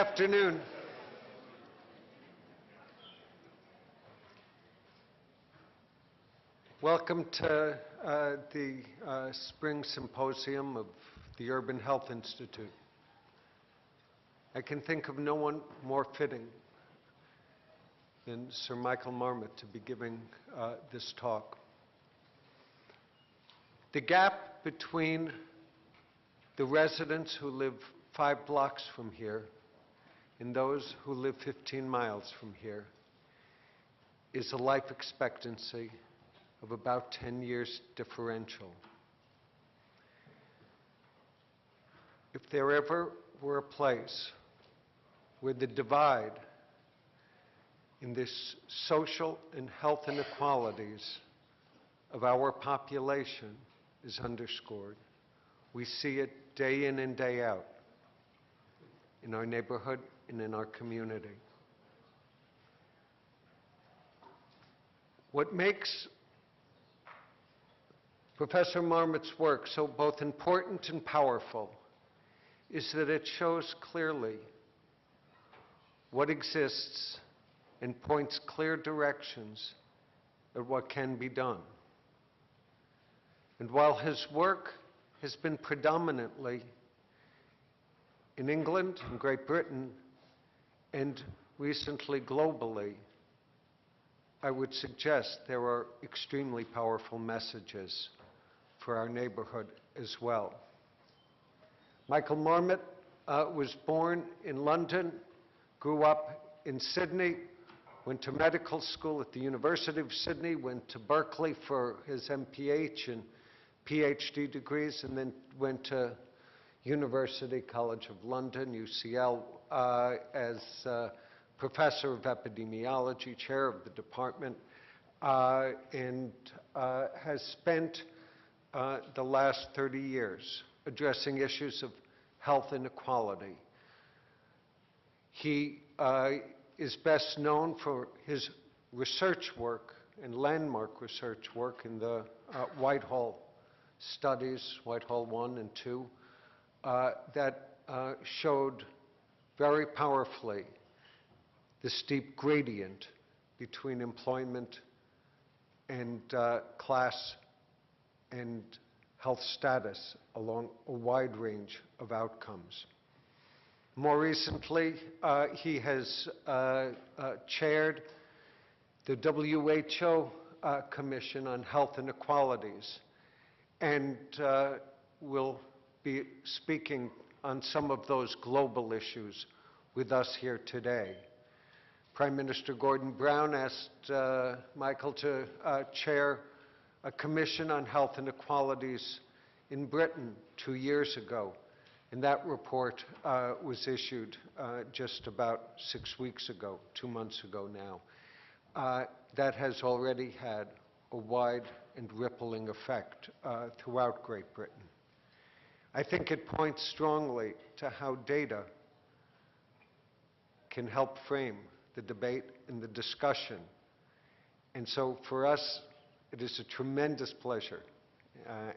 afternoon. Welcome to the Spring Symposium of the Urban Health Institute. I can think of no one more fitting than Sir Michael Marmot to be giving this talk. The gap between the residents who live 5 blocks from here and those who live 15 miles from here is a life expectancy of about 10 years differential. If there ever were a place where the divide in this social and health inequalities of our population is underscored, we see it day in and day out in our neighborhood and in our community. What makes Professor Marmot's work so both important and powerful is that it shows clearly what exists and points clear directions at what can be done. And while his work has been predominantly in England and Great Britain, and recently globally, I would suggest there are extremely powerful messages for our neighborhood as well. Michael Marmot was born in London, grew up in Sydney, went to medical school at the University of Sydney, went to Berkeley for his MPH and PhD degrees, and then went to University College of London, UCL, as professor of epidemiology, chair of the department, and has spent the last 30 years addressing issues of health inequality. He is best known for his research work and landmark research work in the Whitehall studies, Whitehall 1 and 2, that showed very powerfully the steep gradient between employment and class and health status along a wide range of outcomes. More recently, he has chaired the WHO Commission on Health Inequalities and will be speaking on some of those global issues with us here today. Prime Minister Gordon Brown asked Michael to chair a commission on health inequalities in Britain 2 years ago, and that report was issued just about 6 weeks ago, 2 months ago now. That has already had a wide and rippling effect throughout Great Britain. I think it points strongly to how data can help frame the debate and the discussion. And so for us, it is a tremendous pleasure,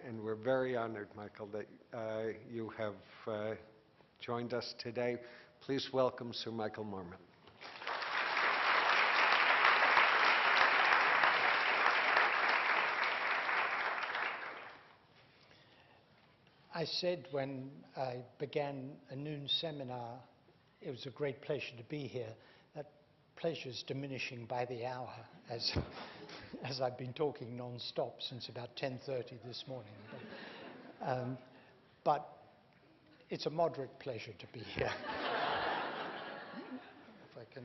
and we're very honored, Michael, that you have joined us today. Please welcome Sir Michael Marmot. I said when I began a noon seminar, it was a great pleasure to be here. That pleasure's diminishing by the hour as I've been talking non-stop since about 10:30 this morning. But it's a moderate pleasure to be here. If I can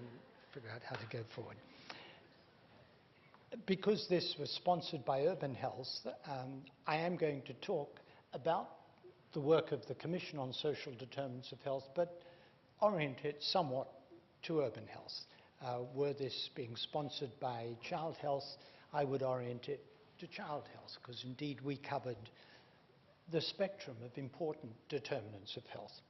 figure out how to go forward. Because this was sponsored by Urban Health, I am going to talk about the work of the Commission on Social Determinants of Health, but orient it somewhat to urban health. Were this being sponsored by Child Health, I would orient it to Child Health, because indeed we covered the spectrum of important determinants of health.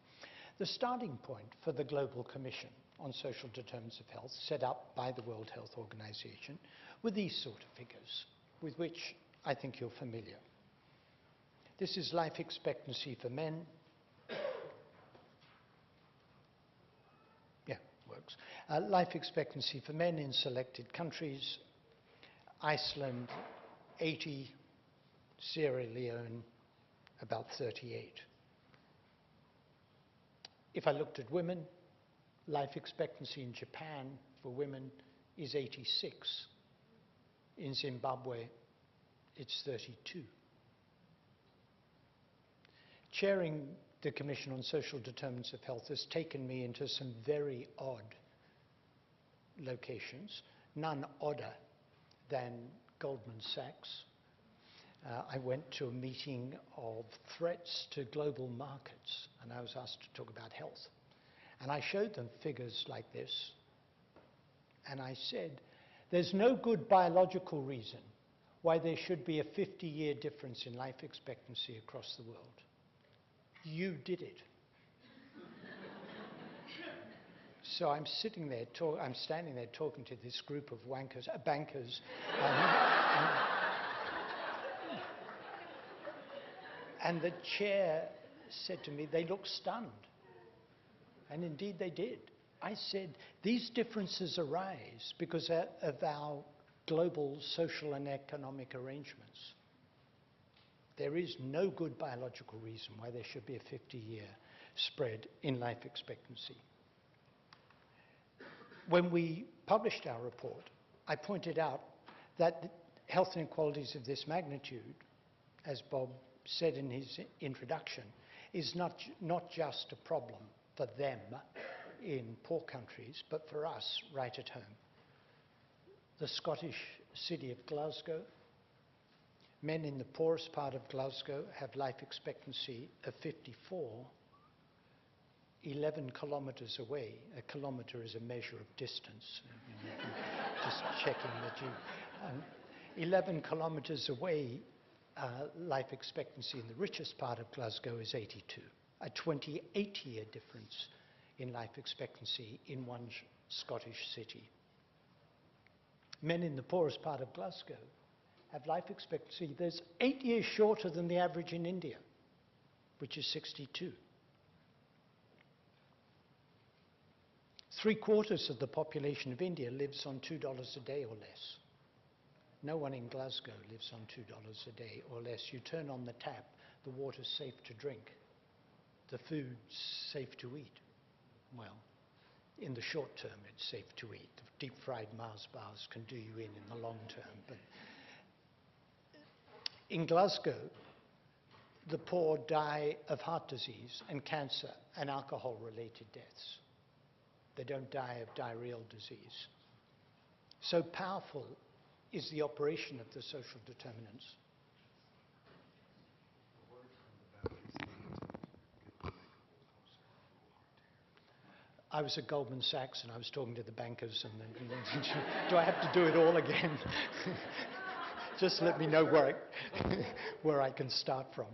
The starting point for the Global Commission on Social Determinants of Health, set up by the World Health Organization, were these sort of figures, with which I think you're familiar. This is life expectancy for men, benchmarks. Life expectancy for men in selected countries: Iceland, 80, Sierra Leone, about 38. If I looked at women, life expectancy in Japan for women is 86. In Zimbabwe, it's 32. Chairing the Commission on Social Determinants of Health has taken me into some very odd locations, none odder than Goldman Sachs. I went to a meeting of threats to global markets, and I was asked to talk about health. And I showed them figures like this, and I said, there's no good biological reason why there should be a 50-year difference in life expectancy across the world. You did it. So I'm sitting there, I'm standing there talking to this group of bankers, and the chair said to me, they look stunned. And indeed they did. I said, these differences arise because of our global social and economic arrangements. There is no good biological reason why there should be a 50-year spread in life expectancy. When we published our report, I pointed out that health inequalities of this magnitude, as Bob said in his introduction, is not just a problem for them in poor countries, but for us right at home. The Scottish city of Glasgow, men in the poorest part of Glasgow have life expectancy of 54, 11 kilometres away. A kilometre is a measure of distance. Just checking that you... 11 kilometres away, life expectancy in the richest part of Glasgow is 82. A 28-year difference in life expectancy in one Scottish city. Men in the poorest part of Glasgow have life expectancy that's 8 years shorter than the average in India, which is 62. 3/4 of the population of India lives on $2 a day or less. No one in Glasgow lives on $2 a day or less. You turn on the tap, the water's safe to drink. The food's safe to eat. Well, in the short term, it's safe to eat. Deep-fried Mars bars can do you in the long term. But in Glasgow, the poor die of heart disease and cancer and alcohol-related deaths. They don't die of diarrheal disease. So powerful is the operation of the social determinants. I was at Goldman Sachs and I was talking to the bankers and then, do I have to do it all again? Just let me know where I can start from.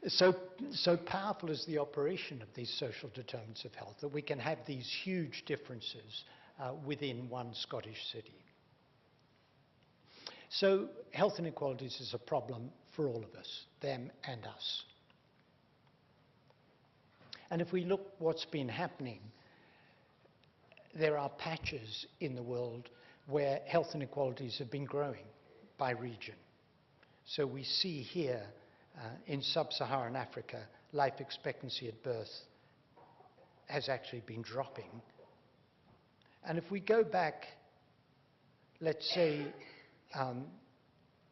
So powerful is the operation of these social determinants of health that we can have these huge differences within one Scottish city. So health inequalities is a problem for all of us, them and us. And if we look what's been happening, there are patches in the world where health inequalities have been growing by region. So we see here in sub-Saharan Africa, life expectancy at birth has actually been dropping. And if we go back, let's say,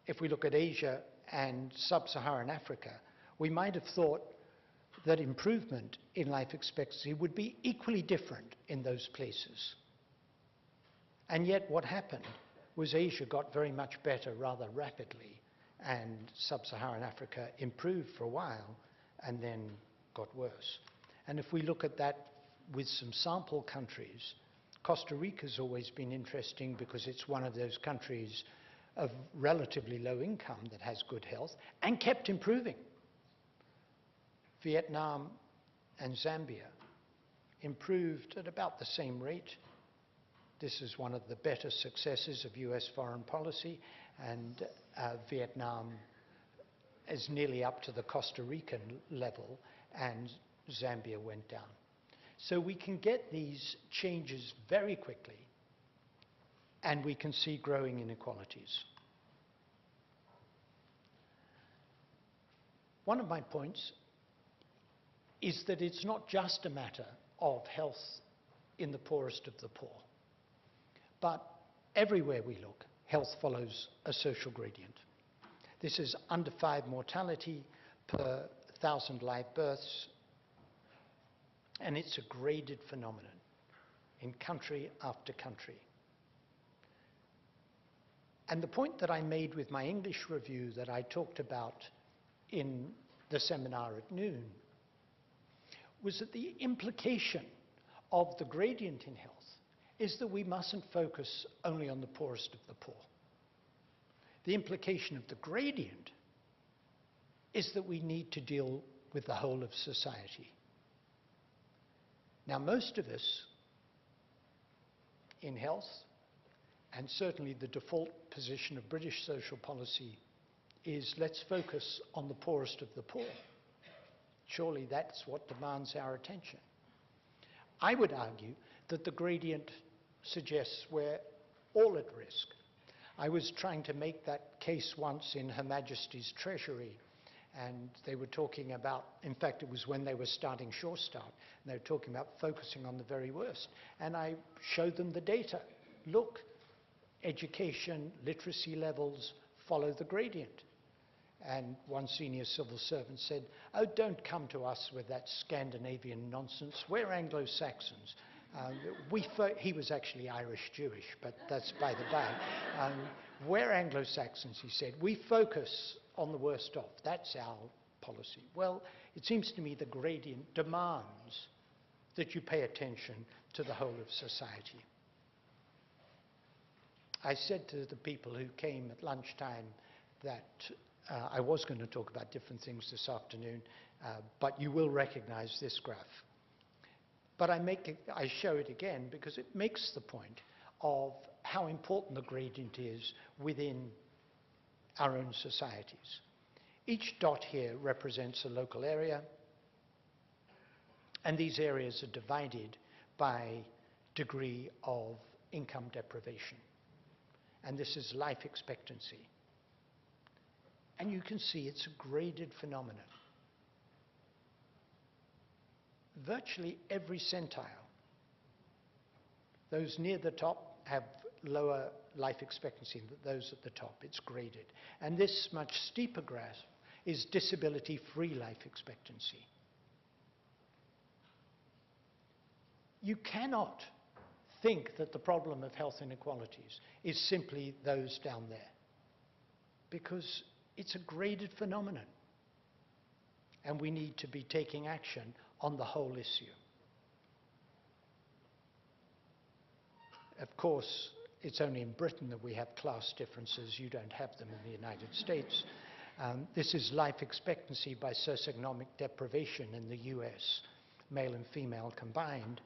if we look at Asia and sub-Saharan Africa, we might have thought that improvement in life expectancy would be equally different in those places. And yet what happened was Asia got very much better rather rapidly, and sub-Saharan Africa improved for a while and then got worse. And if we look at that with some sample countries, Costa Rica's always been interesting because it's one of those countries of relatively low income that has good health and kept improving. Vietnam and Zambia improved at about the same rate. This is one of the better successes of US foreign policy, and Vietnam is nearly up to the Costa Rican level, and Zambia went down. So we can get these changes very quickly, and we can see growing inequalities. One of my points is that it's not just a matter of health in the poorest of the poor, but everywhere we look, health follows a social gradient. This is under 5 mortality per 1,000 live births, and it's a graded phenomenon in country after country. And the point that I made with my English review that I talked about in the seminar at noon was that the implication of the gradient in health is that we mustn't focus only on the poorest of the poor. The implication of the gradient is that we need to deal with the whole of society. Now, most of us in health, and certainly the default position of British social policy, is let's focus on the poorest of the poor. Surely that's what demands our attention. I would argue that the gradient suggests we're all at risk. I was trying to make that case once in Her Majesty's Treasury, and they were talking about, in fact it was when they were starting Sure Start, and they were talking about focusing on the very worst. And I showed them the data. Look, education, literacy levels follow the gradient. And one senior civil servant said, "Oh, don't come to us with that Scandinavian nonsense. We're Anglo-Saxons." He was actually Irish-Jewish, but that's by the by. We're Anglo-Saxons, he said. We focus on the worst off. That's our policy. Well, it seems to me the gradient demands that you pay attention to the whole of society. I said to the people who came at lunchtime that I was going to talk about different things this afternoon, but you will recognize this graph. But I show it again because it makes the point of how important the gradient is within our own societies. Each dot here represents a local area, and these areas are divided by degree of income deprivation. And this is life expectancy. And you can see it's a graded phenomenon. Virtually every centile, those near the top have lower life expectancy than those at the top. It's graded. And this much steeper graph is disability-free life expectancy. You cannot think that the problem of health inequalities is simply those down there, because it's a graded phenomenon, and we need to be taking action on the whole issue. Of course, it's only in Britain that we have class differences. You don't have them in the United States. This is life expectancy by socioeconomic deprivation in the US, male and female combined.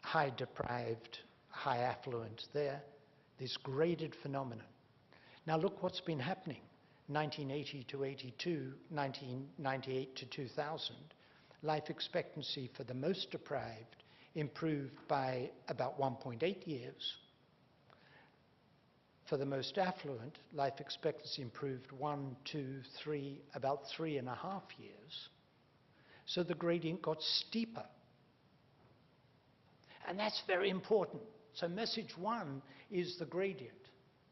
High deprived, high affluent there, this graded phenomenon. Now look what's been happening. 1980 to 82, 1998 to 2000, life expectancy for the most deprived improved by about 1.8 years. For the most affluent, life expectancy improved 1, 2, 3, about 3.5 years. So the gradient got steeper. And that's very important. So message 1 is the gradient.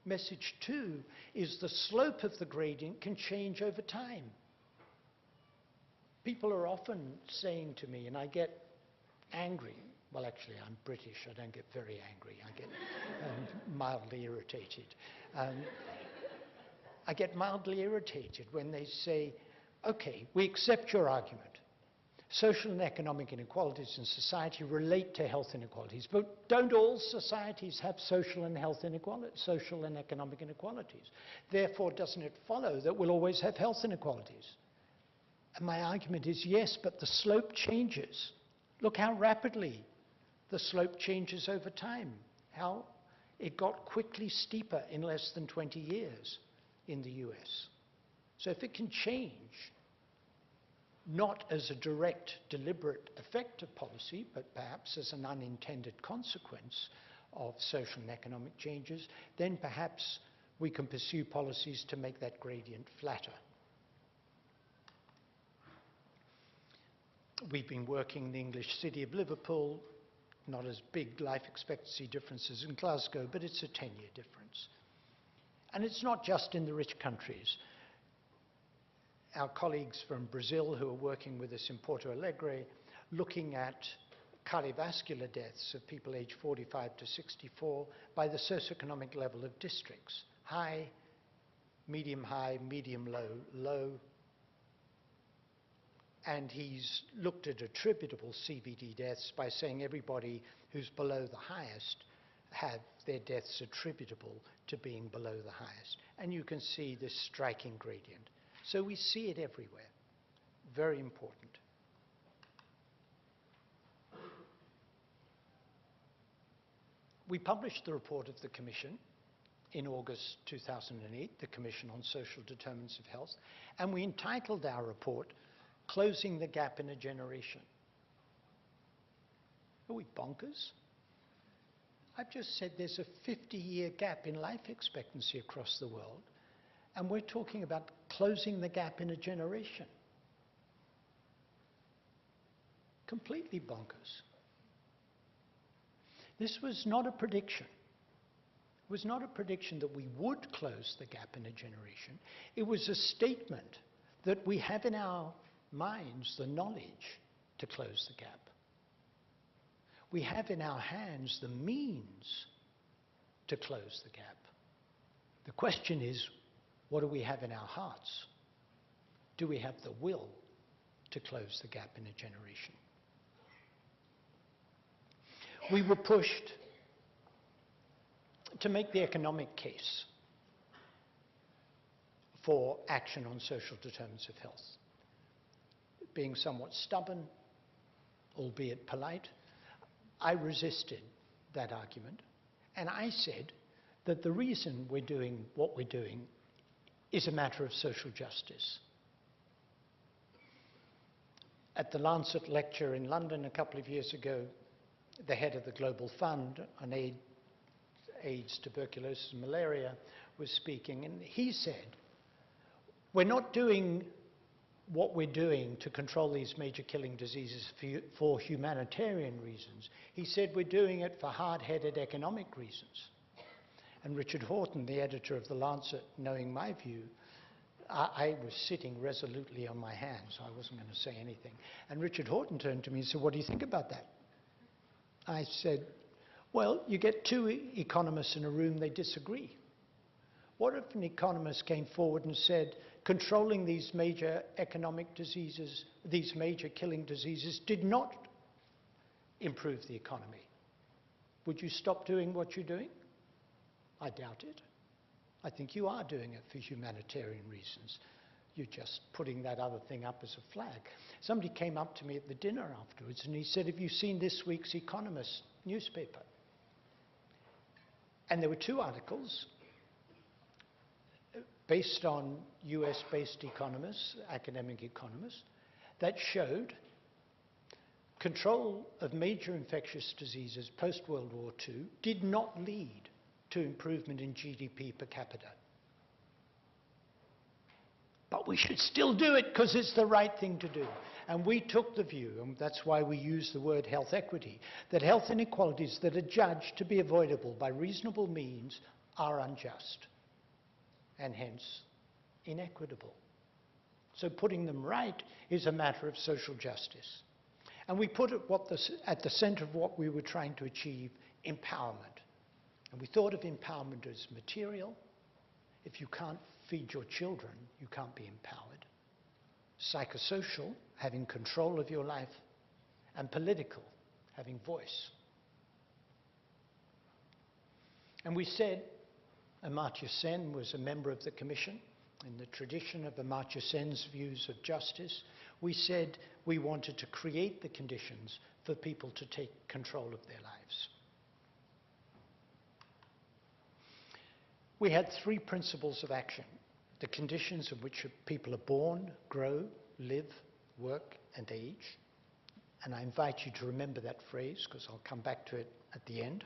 Message 2 is the slope of the gradient can change over time. People are often saying to me, and I get angry. Well, actually, I'm British. I don't get very angry. I get mildly irritated. I get mildly irritated when they say, okay, we accept your argument. Social and economic inequalities in society relate to health inequalities, but don't all societies have social and economic inequalities? Therefore, doesn't it follow that we'll always have health inequalities? And my argument is yes, but the slope changes. Look how rapidly the slope changes over time, how it got quickly steeper in less than 20 years in the US. So if it can change, not as a direct, deliberate effect of policy, but perhaps as an unintended consequence of social and economic changes, then perhaps we can pursue policies to make that gradient flatter. We've been working in the English city of Liverpool, not as big life expectancy differences in Glasgow, but it's a 10-year difference. And it's not just in the rich countries. Our colleagues from Brazil who are working with us in Porto Alegre, looking at cardiovascular deaths of people aged 45 to 64 by the socioeconomic level of districts: high, medium, low, low. And he's looked at attributable CVD deaths by saying everybody who's below the highest have their deaths attributable to being below the highest. And you can see this striking gradient. So we see it everywhere. Very important. We published the report of the Commission in August 2008, the Commission on Social Determinants of Health, and we entitled our report, "Closing the Gap in a Generation." Are we bonkers? I've just said there's a 50-year gap in life expectancy across the world, and we're talking about closing the gap in a generation. Completely bonkers. This was not a prediction. It was not a prediction that we would close the gap in a generation. It was a statement that we have in our minds the knowledge to close the gap. We have in our hands the means to close the gap. The question is, what do we have in our hearts? Do we have the will to close the gap in a generation? We were pushed to make the economic case for action on social determinants of health. Being somewhat stubborn, albeit polite, I resisted that argument, and I said that the reason we're doing what we're doing is a matter of social justice. At the Lancet lecture in London a couple of years ago, the head of the Global Fund on AIDS, tuberculosis, and malaria was speaking, and he said, we're not doing what we're doing to control these major killing diseases for humanitarian reasons. He said we're doing it for hard-headed economic reasons. And Richard Horton, the editor of The Lancet, knowing my view, I was sitting resolutely on my hands. I wasn't going to say anything. And Richard Horton turned to me and said, what do you think about that? I said, well, you get two economists in a room, they disagree. What if an economist came forward and said, controlling these major economic diseases, these major killing diseases, did not improve the economy? Would you stop doing what you're doing? I doubt it. I think you are doing it for humanitarian reasons. You're just putting that other thing up as a flag. Somebody came up to me at the dinner afterwards and he said, have you seen this week's Economist newspaper? And there were two articles based on US-based economists, academic economists, that showed control of major infectious diseases post-World War II did not lead to improvement in GDP per capita. But we should still do it because it's the right thing to do. And we took the view, and that's why we use the word health equity, that health inequalities that are judged to be avoidable by reasonable means are unjust and hence inequitable. So putting them right is a matter of social justice. And we put it at the center of what we were trying to achieve, empowerment. And we thought of empowerment as material. If you can't feed your children, you can't be empowered. Psychosocial, having control of your life. And political, having voice. And we said, Amartya Sen was a member of the Commission. In the tradition of Amartya Sen's views of justice, we said we wanted to create the conditions for people to take control of their lives. We had three principles of action: the conditions in which people are born, grow, live, work and age. And I invite you to remember that phrase because I'll come back to it at the end.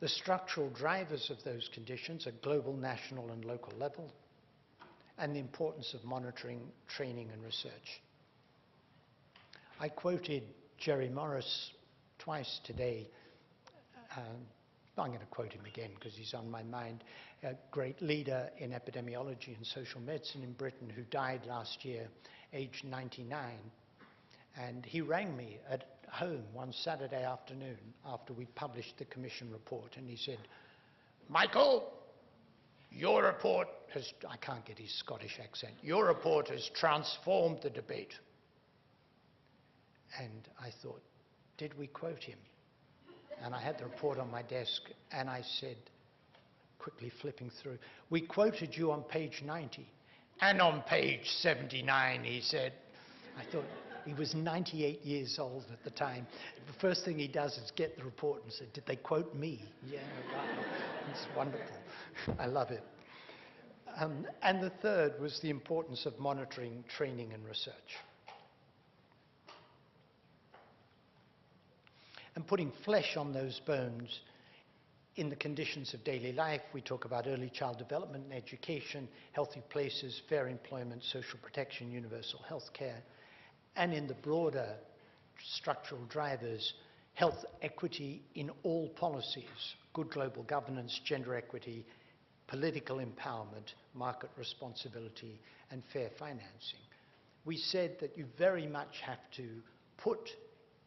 The structural drivers of those conditions are global, national, and local level, and the importance of monitoring, training, and research. I quoted Jerry Morris twice today. I'm going to quote him again because he's on my mind. A great leader in epidemiology and social medicine in Britain who died last year, aged 99. And he rang me at home one Saturday afternoon after we published the commission report, and he said, "Michael, your report has," I can't get his Scottish accent, "your report has transformed the debate." And I thought, did we quote him? And I had the report on my desk, and I said, quickly flipping through, "We quoted you on page 90. And on page 79, he said. I thought, he was 98 years old at the time. The first thing he does is get the report and say, "Did they quote me?" Yeah, right. It's wonderful. I love it. And the third was the importance of monitoring, training, and research. And putting flesh on those bones in the conditions of daily life. We talk about early child development and education, healthy places, fair employment, social protection, universal health care, and in the broader structural drivers, health equity in all policies, good global governance, gender equity, political empowerment, market responsibility, and fair financing. We said that you very much have to put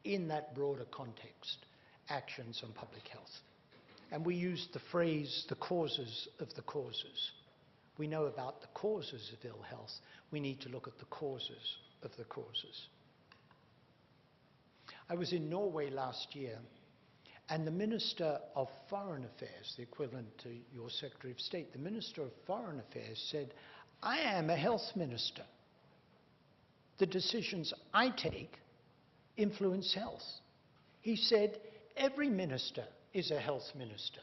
in that broader context actions on public health. And we used the phrase, the causes of the causes. We know about the causes of ill health. We need to look at the causes of the causes. I was in Norway last year, and the Minister of Foreign Affairs, the equivalent to your Secretary of State, the Minister of Foreign Affairs said, "I am a health minister. The decisions I take influence health." He said, every minister is a health minister.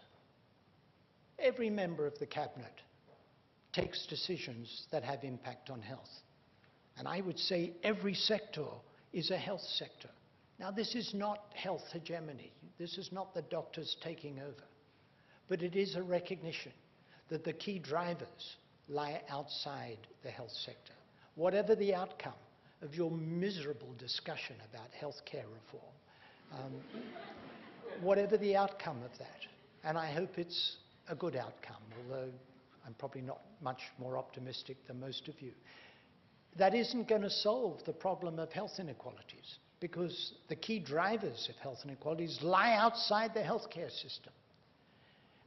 Every member of the cabinet takes decisions that have impact on health. And I would say every sector is a health sector. Now, this is not health hegemony. This is not the doctors taking over. But it is a recognition that the key drivers lie outside the health sector. Whatever the outcome of your miserable discussion about healthcare reform, whatever the outcome of that, and I hope it's a good outcome, although I'm probably not much more optimistic than most of you, that isn't going to solve the problem of health inequalities, because the key drivers of health inequalities lie outside the healthcare system.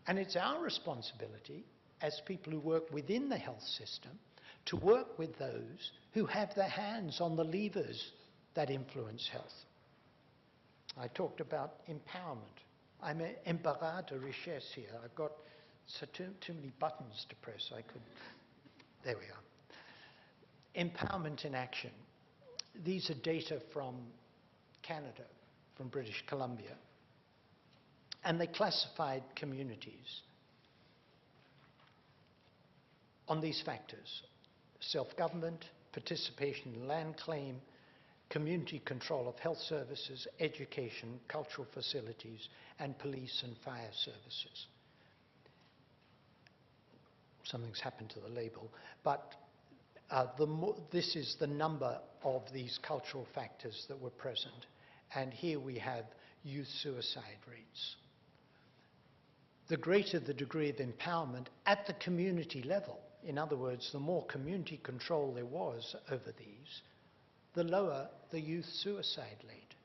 And it's our responsibility as people who work within the health system to work with those who have their hands on the levers that influence health. I talked about empowerment. I'm an embarras de richesse here. I've got too many buttons to press. There we are. Empowerment in action. These are data from Canada, from British Columbia. And they classified communities on these factors: self-government, participation in land claim, community control of health services, education, cultural facilities, and police and fire services. Something's happened to the label, but this is the number of these cultural factors that were present. And here we have youth suicide rates. The greater the degree of empowerment at the community level, in other words, the more community control there was over these, the lower the youth suicide rate.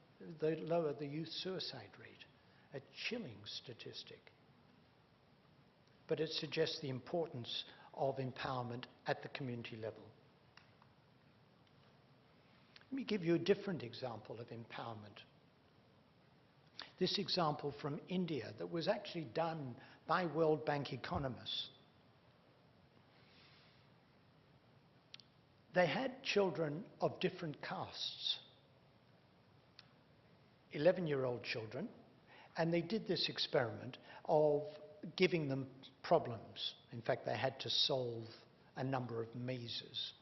A chilling statistic. But it suggests the importance of empowerment at the community level. Let me give you a different example of empowerment. This example from India that was actually done by World Bank economists. They had children of different castes, 11-year-old children, and they did this experiment of giving them problems. In fact, they had to solve a number of mazes.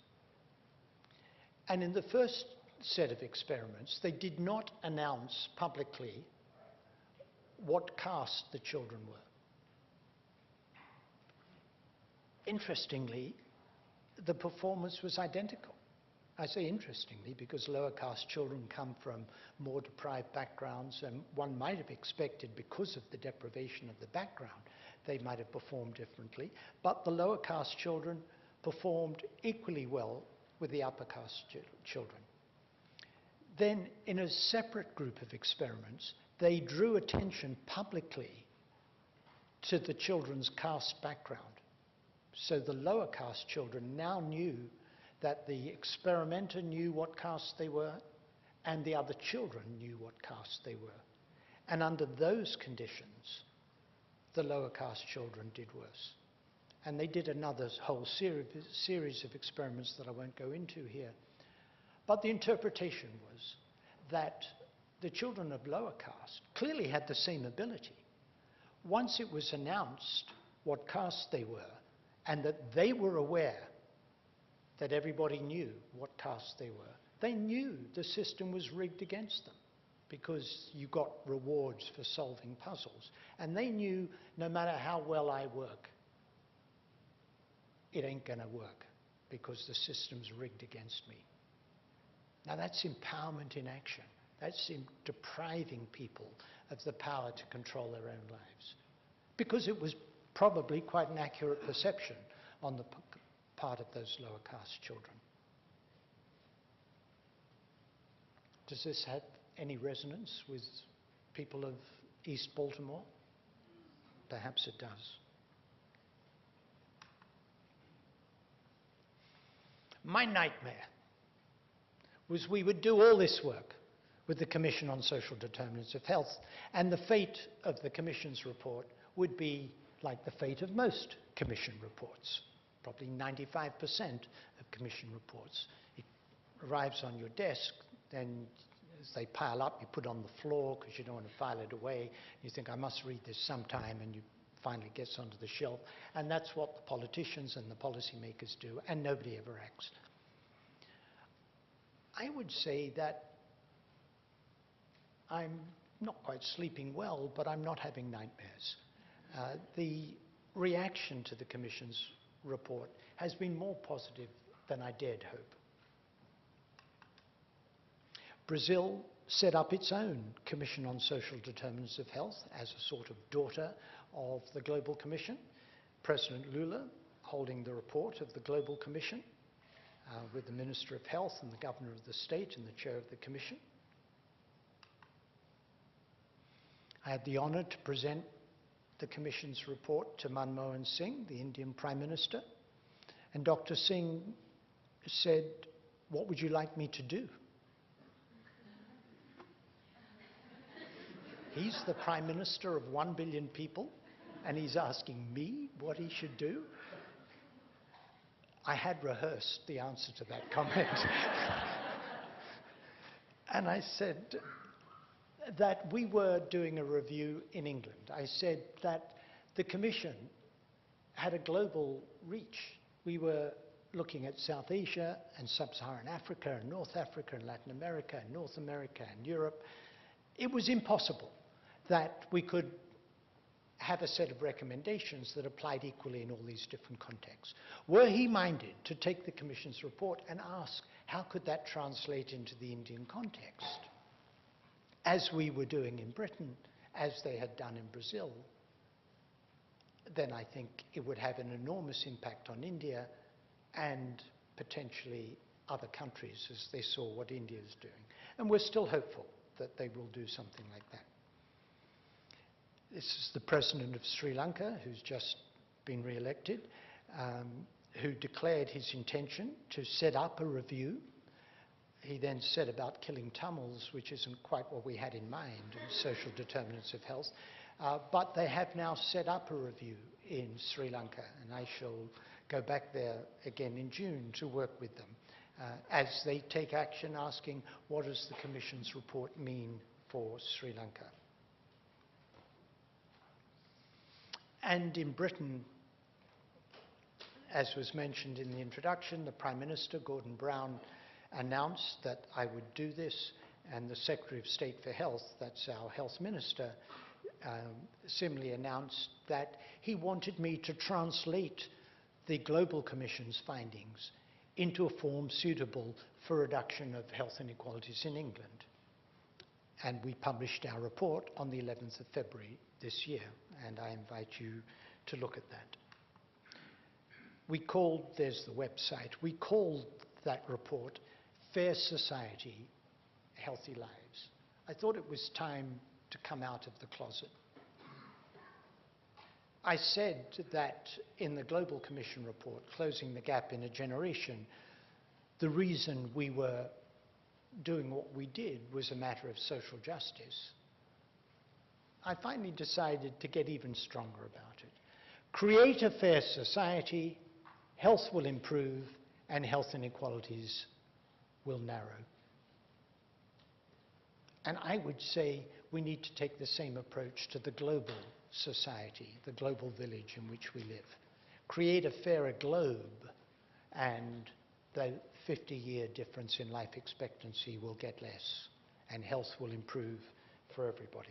And in the first set of experiments, they did not announce publicly what caste the children were. Interestingly, the performance was identical. I say interestingly because lower caste children come from more deprived backgrounds, and one might have expected, because of the deprivation of the background, they might have performed differently. But the lower caste children performed equally well with the upper caste children. Then, in a separate group of experiments, they drew attention publicly to the children's caste background. So the lower caste children now knew that the experimenter knew what caste they were, and the other children knew what caste they were. And under those conditions, the lower caste children did worse. And they did another whole series of experiments that I won't go into here. But the interpretation was that the children of lower caste clearly had the same ability. Once it was announced what caste they were, and that they were aware that everybody knew what caste they were, they knew the system was rigged against them, because you got rewards for solving puzzles. And they knew no matter how well I work, it ain't going to work because the system's rigged against me. Now that's empowerment in action. That's depriving people of the power to control their own lives. Because it was probably quite an accurate perception on the part of those lower caste children. Does this have any resonance with people of East Baltimore? Perhaps it does. My nightmare was we would do all this work with the Commission on Social Determinants of Health, and the fate of the Commission's report would be like the fate of most Commission reports, probably 95% of Commission reports. It arrives on your desk, then as they pile up, you put it on the floor because you don't want to file it away. You think, I must read this sometime, and you finally gets onto the shelf. And that's what the politicians and the policymakers do, and nobody ever acts. I would say that I'm not quite sleeping well, but I'm not having nightmares. The reaction to the Commission's report has been more positive than I dared hope. Brazil set up its own Commission on Social Determinants of Health as a sort of daughter of the Global Commission. President Lula holding the report of the Global Commission with the Minister of Health and the Governor of the state and the chair of the Commission. I had the honor to present the Commission's report to Manmohan Singh, the Indian Prime Minister, and Dr. Singh said, "What would you like me to do?" He's the Prime Minister of 1 billion people, and he's asking me what he should do? I had rehearsed the answer to that comment. And I said that we were doing a review in England. I said that the Commission had a global reach. We were looking at South Asia and Sub-Saharan Africa and North Africa and Latin America and North America and Europe. It was impossible that we could have a set of recommendations that applied equally in all these different contexts. Were he minded to take the Commission's report and ask, how could that translate into the Indian context? As we were doing in Britain, as they had done in Brazil, then I think it would have an enormous impact on India and potentially other countries as they saw what India is doing. And we're still hopeful that they will do something like that. This is the President of Sri Lanka, who's just been re-elected, who declared his intention to set up a review. He then said about killing Tamils, which isn't quite what we had in mind, in social determinants of health. But they have now set up a review in Sri Lanka, and I shall go back there again in June to work with them as they take action asking, what does the Commission's report mean for Sri Lanka? And in Britain, as was mentioned in the introduction, the Prime Minister, Gordon Brown, announced that I would do this, and the Secretary of State for Health, that's our health minister, similarly announced that he wanted me to translate the Global Commission's findings into a form suitable for reduction of health inequalities in England. And we published our report on the 11th of February this year, and I invite you to look at that. There's the website, we called that report Fair Society, Healthy Lives. I thought it was time to come out of the closet. I said that in the Global Commission report, Closing the Gap in a Generation, the reason we were doing what we did was a matter of social justice. I finally decided to get even stronger about it. Create a fair society, health will improve, and health inequalities will narrow. And I would say we need to take the same approach to the global society, the global village in which we live. Create a fairer globe, and the 50-year difference in life expectancy will get less, and health will improve for everybody.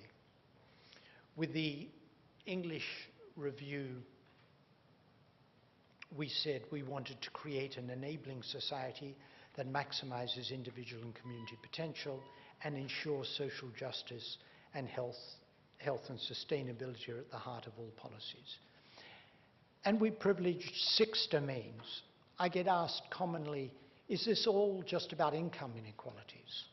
With the English review, we said we wanted to create an enabling society that maximizes individual and community potential and ensures social justice and health and sustainability are at the heart of all policies. And we privileged 6 domains. I get asked commonly, is this all just about income inequalities?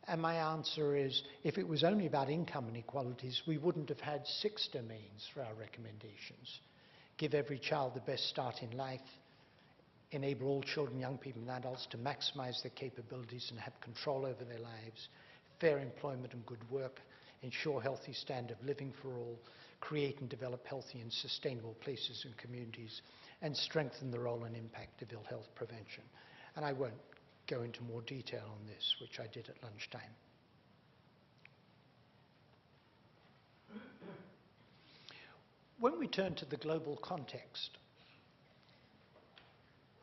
And my answer is, if it was only about income inequalities, we wouldn't have had 6 domains for our recommendations. Give every child the best start in life, enable all children, young people and adults to maximize their capabilities and have control over their lives, fair employment and good work, ensure healthy standard of living for all, create and develop healthy and sustainable places and communities, and strengthen the role and impact of ill health prevention. And I won't go into more detail on this, which I did at lunchtime. When we turn to the global context,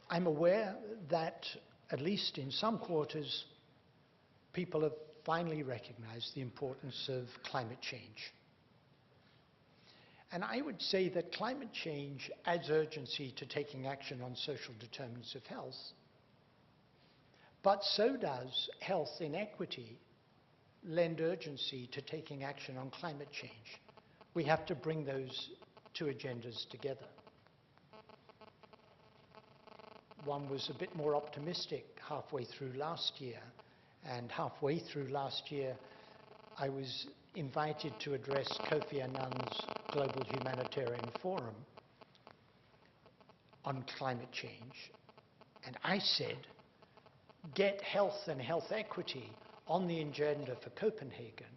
I'm aware that, at least in some quarters, people have finally recognized the importance of climate change. And I would say that climate change adds urgency to taking action on social determinants of health, but so does health inequity lend urgency to taking action on climate change. We have to bring those 2 agendas together. One was a bit more optimistic halfway through last year, and halfway through last year I was invited to address Kofi Annan's Global Humanitarian Forum on climate change, and I said, get health and health equity on the agenda for Copenhagen.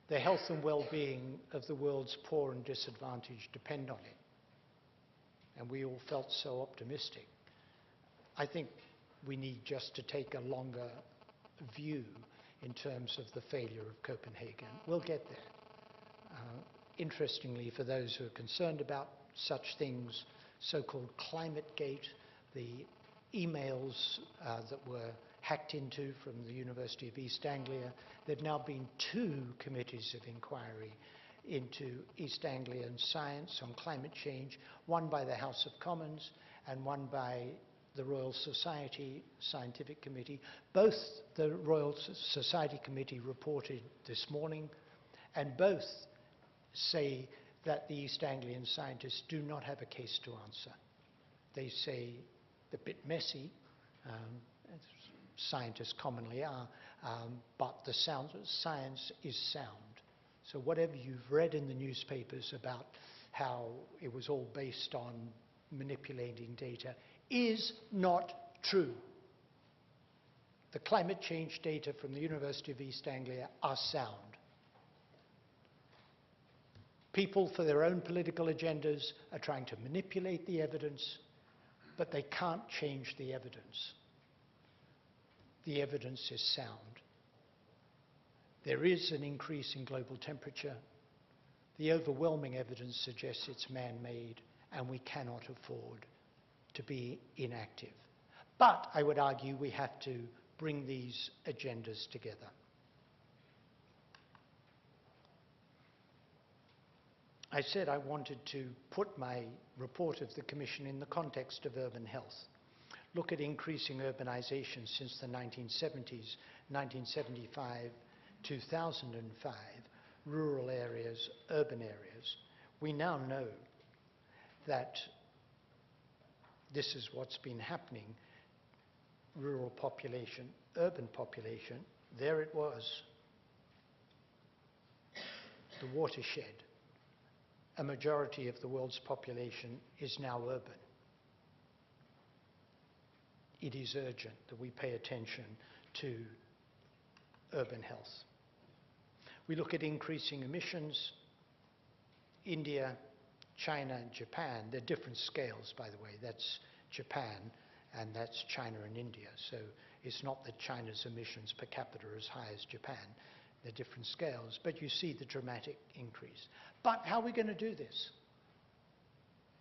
The health and well-being of the world's poor and disadvantaged depend on it. And we all felt so optimistic. I think we need just to take a longer view in terms of the failure of Copenhagen. We'll get there. Interestingly, for those who are concerned about such things, so-called ClimateGate, the emails that were hacked into from the University of East Anglia, there have now been 2 committees of inquiry into East Anglian science on climate change, one by the House of Commons and one by the Royal Society Scientific Committee. Both the Royal Society Committee reported this morning, and both say that the East Anglian scientists do not have a case to answer. They say they're a bit messy, as scientists commonly are, but the science is sound. So whatever you've read in the newspapers about how it was all based on manipulating data is not true. The climate change data from the University of East Anglia are sound. People, for their own political agendas, are trying to manipulate the evidence, but they can't change the evidence. The evidence is sound. There is an increase in global temperature. The overwhelming evidence suggests it's man-made, and we cannot afford to be inactive. But I would argue we have to bring these agendas together. I said I wanted to put my report of the Commission in the context of urban health. Look at increasing urbanization since the 1970s, 1975, 2005, rural areas, urban areas. We now know that this is what's been happening. Rural population, urban population, there it was. The watershed. A majority of the world's population is now urban. It is urgent that we pay attention to urban health. We look at increasing emissions. India, China, and Japan, they're different scales, by the way. That's Japan, and that's China and India. So it's not that China's emissions per capita are as high as Japan. They're different scales, but you see the dramatic increase. But how are we going to do this?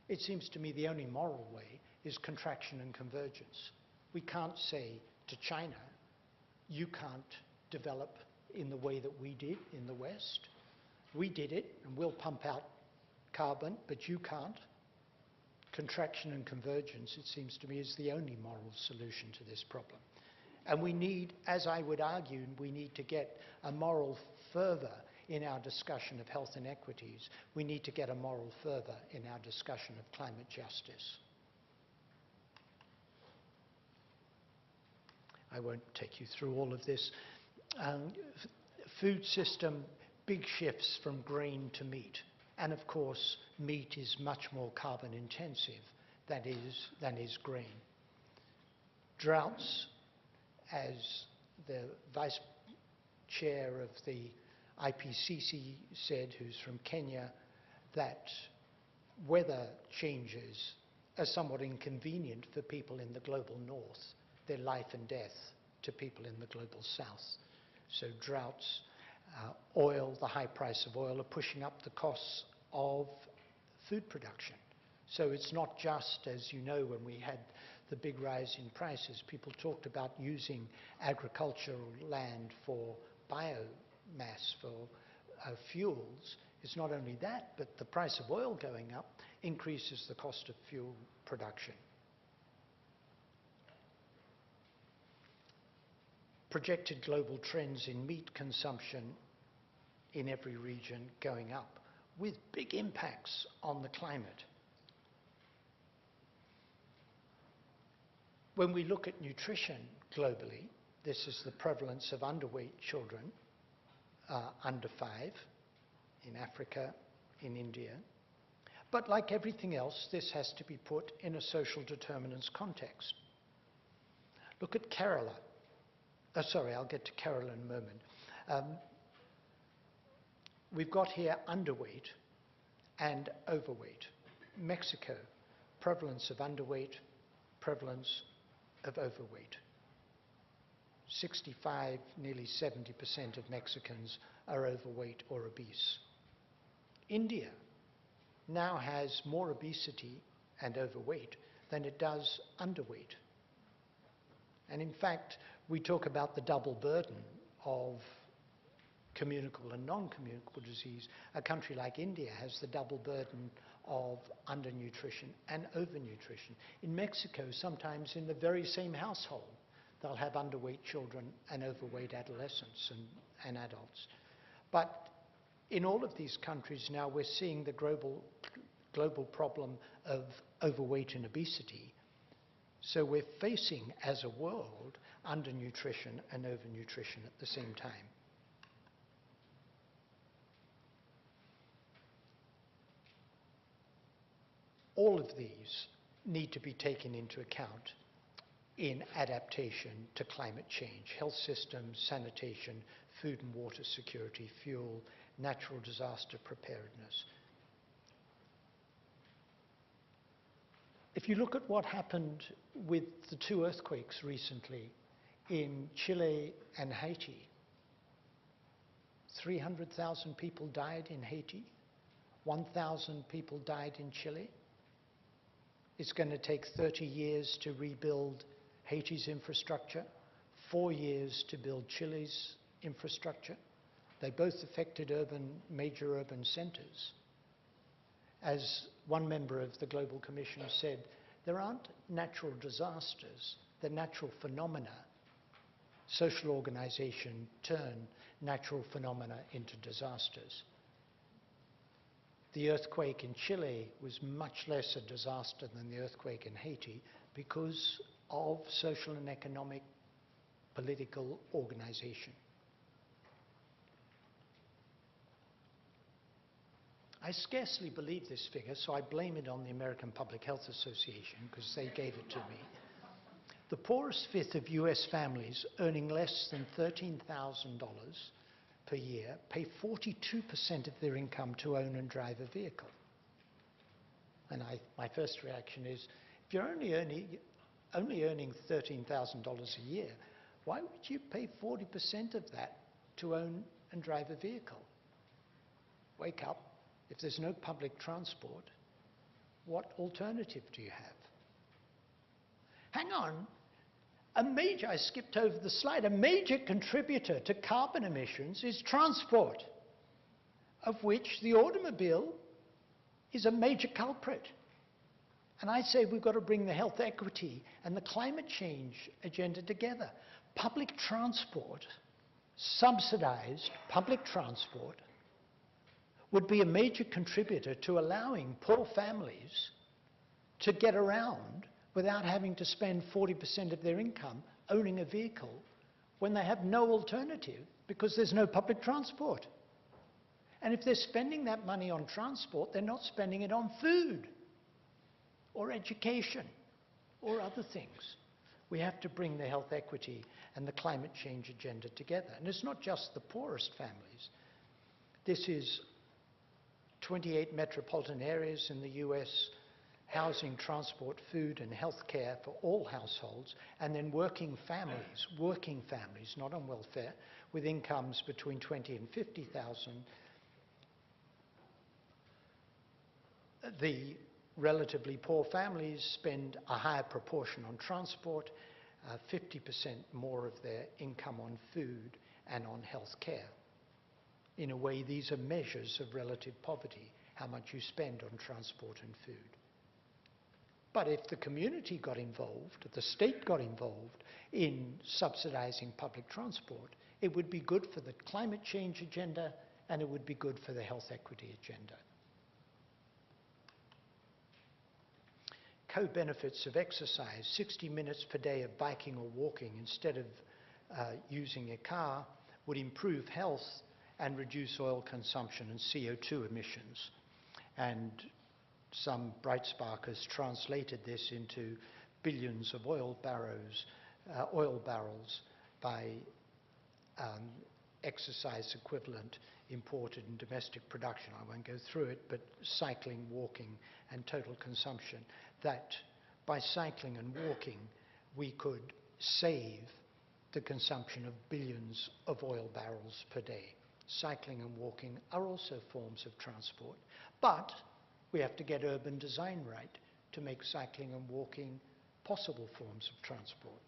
It seems to me the only moral way is contraction and convergence. We can't say to China, you can't develop in the way that we did in the West. We did it, and we'll pump out carbon, but you can't. Contraction and convergence, it seems to me, is the only moral solution to this problem. And we need, as I would argue, we need to get a moral fervour in our discussion of health inequities. We need to get a moral fervour in our discussion of climate justice. I won't take you through all of this. Food system, big shifts from grain to meat. And of course, meat is much more carbon intensive than is grain. Droughts, as the vice chair of the IPCC said, who's from Kenya, that weather changes are somewhat inconvenient for people in the global north. They're life and death to people in the global south. So droughts, oil, the high price of oil are pushing up the costs of food production. So it's not just, as you know, when we had the big rise in prices, people talked about using agricultural land for biomass, for fuels. It's not only that, but the price of oil going up increases the cost of fuel production. Projected global trends in meat consumption in every region going up, with big impacts on the climate. When we look at nutrition globally, this is the prevalence of underweight children under 5 in Africa, in India. But like everything else, this has to be put in a social determinants context. Look at Kerala. Sorry, I'll get to Kerala in a moment. We've got here underweight and overweight. Mexico, prevalence of underweight, prevalence of overweight. 65, nearly 70% of Mexicans are overweight or obese. India now has more obesity and overweight than it does underweight. And in fact, we talk about the double burden of communicable and non-communicable disease. A country like India has the double burden of undernutrition and overnutrition. In Mexico, sometimes in the very same household, they'll have underweight children and overweight adolescents and adults. But in all of these countries now, we're seeing the global problem of overweight and obesity. So we're facing, as a world, undernutrition and overnutrition at the same time. All of these need to be taken into account in adaptation to climate change: health systems, sanitation, food and water security, fuel, natural disaster preparedness. If you look at what happened with the 2 earthquakes recently in Chile and Haiti, 300,000 people died in Haiti, 1,000 people died in Chile. It's going to take 30 years to rebuild Haiti's infrastructure, 4 years to build Chile's infrastructure. They both affected major urban centers. As one member of the Global Commission said, there aren't natural disasters, they're natural phenomena. Social organization turn natural phenomena into disasters. The earthquake in Chile was much less a disaster than the earthquake in Haiti because of social and economic political organization. I scarcely believe this figure, so I blame it on the American Public Health Association because they gave it to me. The poorest fifth of US families earning less than $13,000 per year pay 42% of their income to own and drive a vehicle. And my first reaction is, if you're only earning $13,000 a year, why would you pay 40% of that to own and drive a vehicle? Wake up. If there's no public transport, what alternative do you have? Hang on. I skipped over the slide. A major contributor to carbon emissions is transport, of which the automobile is a major culprit. And I say we've got to bring the health equity and the climate change agenda together. Public transport, subsidized public transport, would be a major contributor to allowing poor families to get around without having to spend 40% of their income owning a vehicle when they have no alternative because there's no public transport. And if they're spending that money on transport, they're not spending it on food or education or other things. We have to bring the health equity and the climate change agenda together. And it's not just the poorest families. This is 28 metropolitan areas in the US, housing, transport, food, and health care for all households, and then working families, not on welfare, with incomes between 20 and 50,000. The relatively poor families spend a higher proportion on transport, 50% more of their income on food and on health care. In a way, these are measures of relative poverty, how much you spend on transport and food. But if the community got involved, if the state got involved in subsidizing public transport, it would be good for the climate change agenda and it would be good for the health equity agenda. Co-benefits of exercise, 60 minutes per day of biking or walking instead of using a car would improve health and reduce oil consumption and CO2 emissions. And some bright sparkers translated this into billions of oil barrels by exercise equivalent imported and domestic production. I won't go through it, but cycling, walking, and total consumption. That by cycling and walking, we could save the consumption of billions of oil barrels per day. Cycling and walking are also forms of transport, but we have to get urban design right to make cycling and walking possible forms of transport.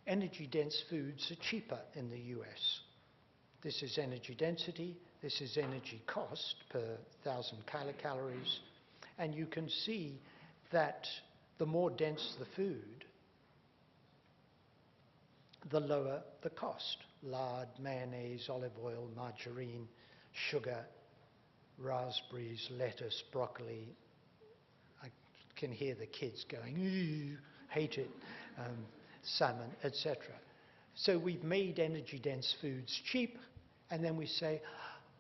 Energy-dense foods are cheaper in the US. This is energy density, this is energy cost per 1,000 kilocalories, and you can see that the more dense the food, the lower the cost. Lard, mayonnaise, olive oil, margarine, sugar, raspberries, lettuce, broccoli. I can hear the kids going, "Ooh, hate it," salmon, etc. So we've made energy-dense foods cheap, and then we say,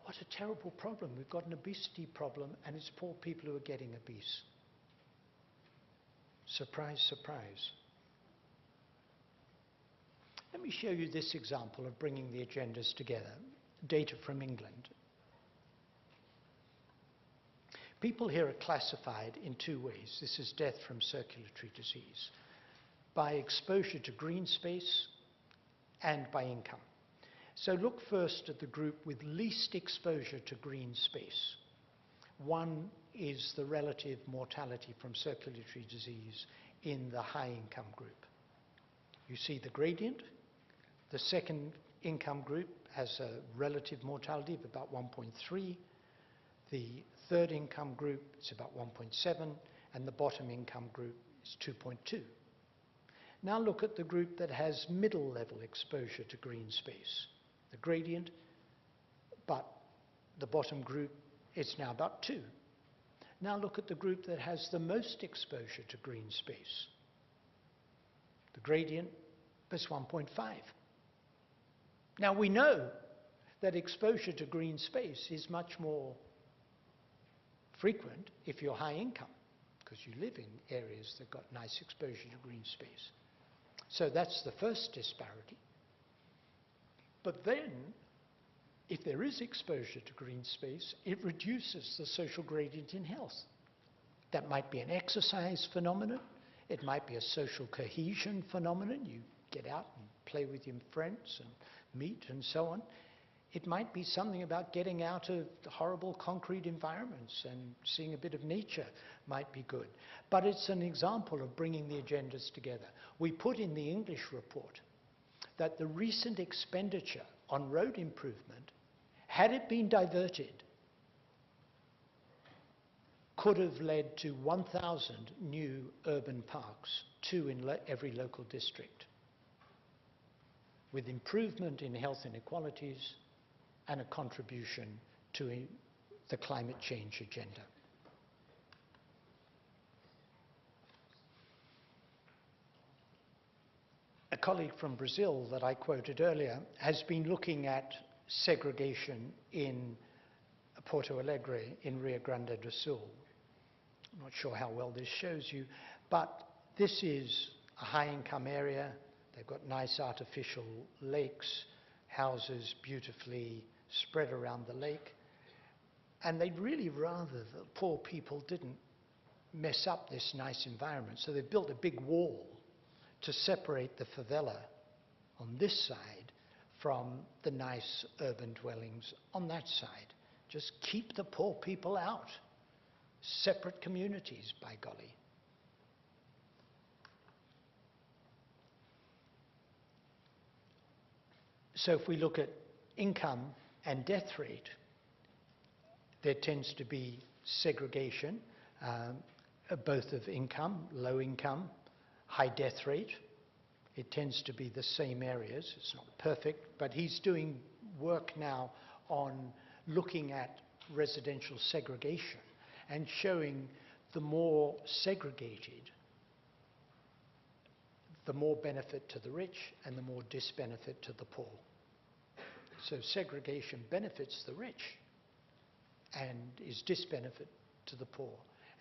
what a terrible problem. We've got an obesity problem, and it's poor people who are getting obese. Surprise, surprise. Let me show you this example of bringing the agendas together. Data from England. People here are classified in two ways. This is death from circulatory disease. By exposure to green space and by income. So look first at the group with least exposure to green space. 1 is the relative mortality from circulatory disease in the high income group. You see the gradient. The second income group has a relative mortality of about 1.3. The third income group is about 1.7, and the bottom income group is 2.2. Now look at the group that has middle level exposure to green space. The gradient, but the bottom group is now about 2. Now look at the group that has the most exposure to green space. The gradient is 1.5. Now we know that exposure to green space is much more frequent if you're high income, because you live in areas that got nice exposure to green space. So that's the first disparity. But then, if there is exposure to green space, it reduces the social gradient in health. That might be an exercise phenomenon. It might be a social cohesion phenomenon. You get out and play with your friends and meet and so on. It might be something about getting out of the horrible concrete environments and seeing a bit of nature might be good. But it's an example of bringing the agendas together. We put in the English report that the recent expenditure on road improvement, had it been diverted, could have led to 1,000 new urban parks, 2 in every local district, with improvement in health inequalities and a contribution to the climate change agenda. A colleague from Brazil that I quoted earlier has been looking at segregation in Porto Alegre in Rio Grande do Sul. I'm not sure how well this shows you, but this is a high-income area. They've got nice artificial lakes, houses beautifully spread around the lake, and they'd really rather the poor people didn't mess up this nice environment. So they built a big wall to separate the favela on this side from the nice urban dwellings on that side. Just keep the poor people out. Separate communities, by golly. So if we look at income and death rate, there tends to be segregation, both of income, low income, high death rate. It tends to be the same areas. It's not perfect, but he's doing work now on looking at residential segregation and showing the more segregated, the more benefit to the rich and the more disbenefit to the poor. So segregation benefits the rich and is disbenefit to the poor.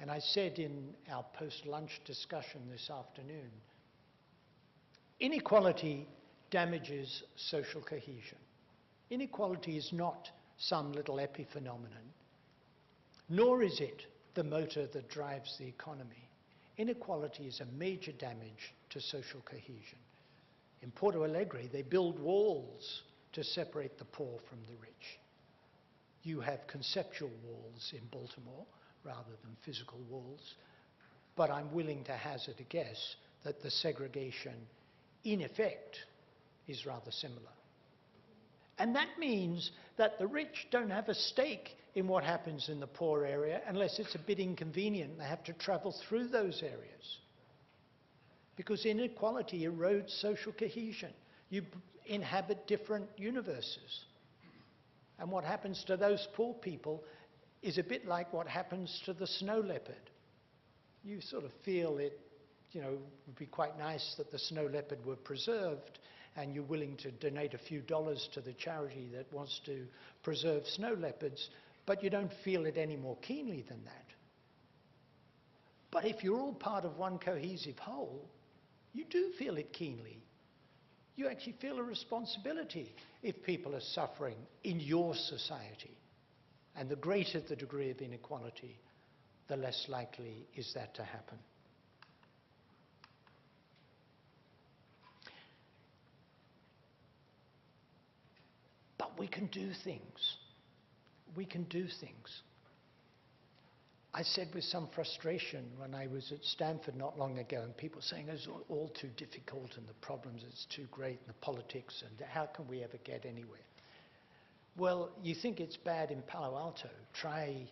And I said in our post-lunch discussion this afternoon, inequality damages social cohesion. Inequality is not some little epiphenomenon, nor is it the motor that drives the economy. Inequality is a major damage to social cohesion. In Porto Alegre, they build walls to separate the poor from the rich. You have conceptual walls in Baltimore rather than physical walls, but I'm willing to hazard a guess that the segregation in effect is rather similar. And that means that the rich don't have a stake in what happens in the poor area unless it's a bit inconvenient. They have to travel through those areas. Because inequality erodes social cohesion. You inhabit different universes. And what happens to those poor people is a bit like what happens to the snow leopard. You sort of feel it, would be quite nice that the snow leopard were preserved, and you're willing to donate a few dollars to the charity that wants to preserve snow leopards, but you don't feel it any more keenly than that. But if you're all part of one cohesive whole, you do feel it keenly. You actually feel a responsibility if people are suffering in your society. And the greater the degree of inequality, the less likely is that to happen. But we can do things. We can do things. I said with some frustration when I was at Stanford not long ago, and people saying it's all too difficult and the problems, it's too great, and the politics, and how can we ever get anywhere? Well, you think it's bad in Palo Alto. Try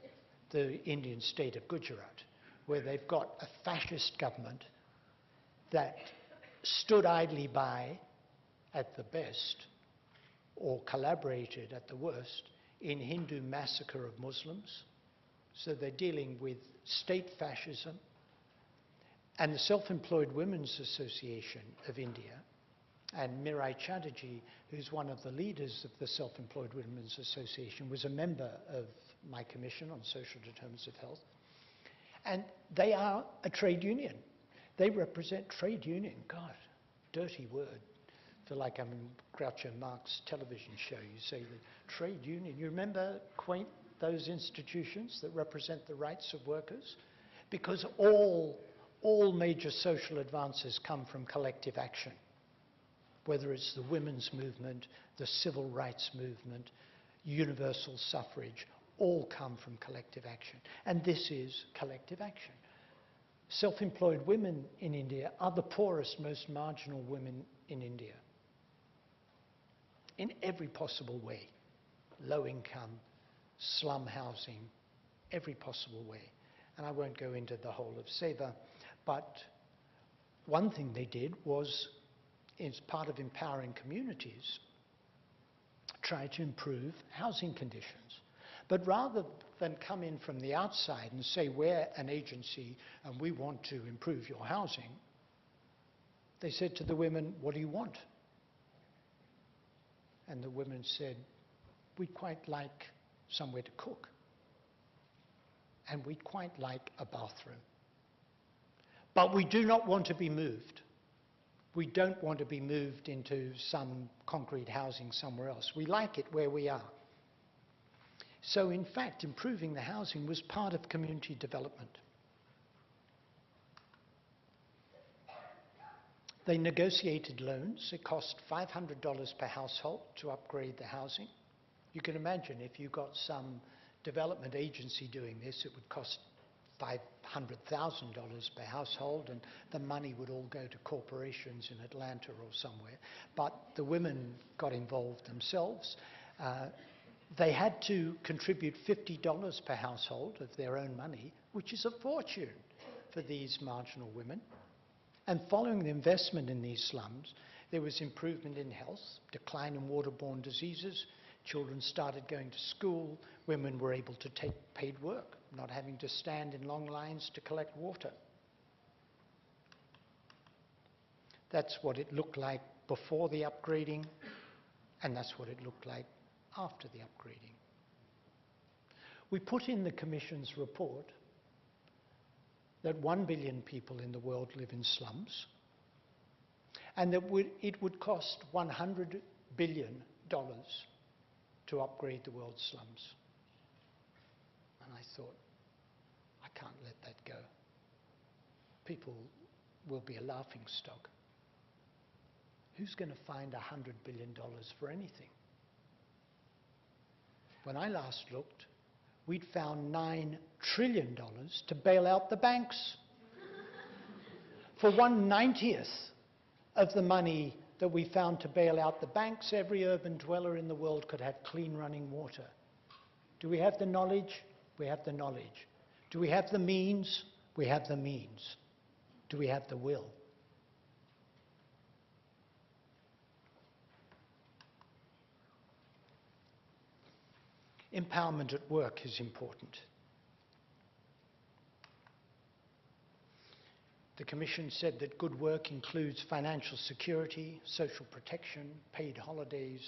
the Indian state of Gujarat, where they've got a fascist government that stood idly by at the best, or collaborated at the worst, in Hindu massacre of Muslims. So they're dealing with state fascism. And the Self-Employed Women's Association of India, and Mirai Chatterjee, who's one of the leaders of the Self-Employed Women's Association, was a member of my commission on social determinants of health. And they are a trade union. They represent trade union. God, dirty word. I feel like I'm in Groucho Marx television show. You say the trade union. You remember quaint those institutions that represent the rights of workers? Because all major social advances come from collective action. Whether it's the women's movement, the civil rights movement, universal suffrage, all come from collective action. And this is collective action. Self-employed women in India are the poorest, most marginal women in India. In every possible way. Low income, slum housing, every possible way. And I won't go into the whole of Seva, but one thing they did was, as part of empowering communities, try to improve housing conditions. But rather than come in from the outside and say, we're an agency and we want to improve your housing, they said to the women, what do you want? And the women said, we'd quite like somewhere to cook. And we'd quite like a bathroom. But we do not want to be moved. We don't want to be moved into some concrete housing somewhere else. We like it where we are. So in fact, improving the housing was part of community development. They negotiated loans. It cost $500 per household to upgrade the housing. You can imagine if you got some development agency doing this, it would cost $500,000 per household, and the money would all go to corporations in Atlanta or somewhere. But the women got involved themselves. They had to contribute $50 per household of their own money, which is a fortune for these marginal women. And following the investment in these slums, there was improvement in health, decline in waterborne diseases, children started going to school, women were able to take paid work, not having to stand in long lines to collect water. That's what it looked like before the upgrading, and that's what it looked like after the upgrading. We put in the Commission's report that 1 billion people in the world live in slums, and that it would cost $100 billion to upgrade the world's slums. And I thought, I can't let that go. People will be a laughing stock. Who's going to find $100 billion for anything? When I last looked, we'd found $9 trillion to bail out the banks. For 1/90th of the money that we found to bail out the banks, every urban dweller in the world could have clean running water. Do we have the knowledge? We have the knowledge. Do we have the means? We have the means. Do we have the will? Empowerment at work is important. The Commission said that good work includes financial security, social protection, paid holidays,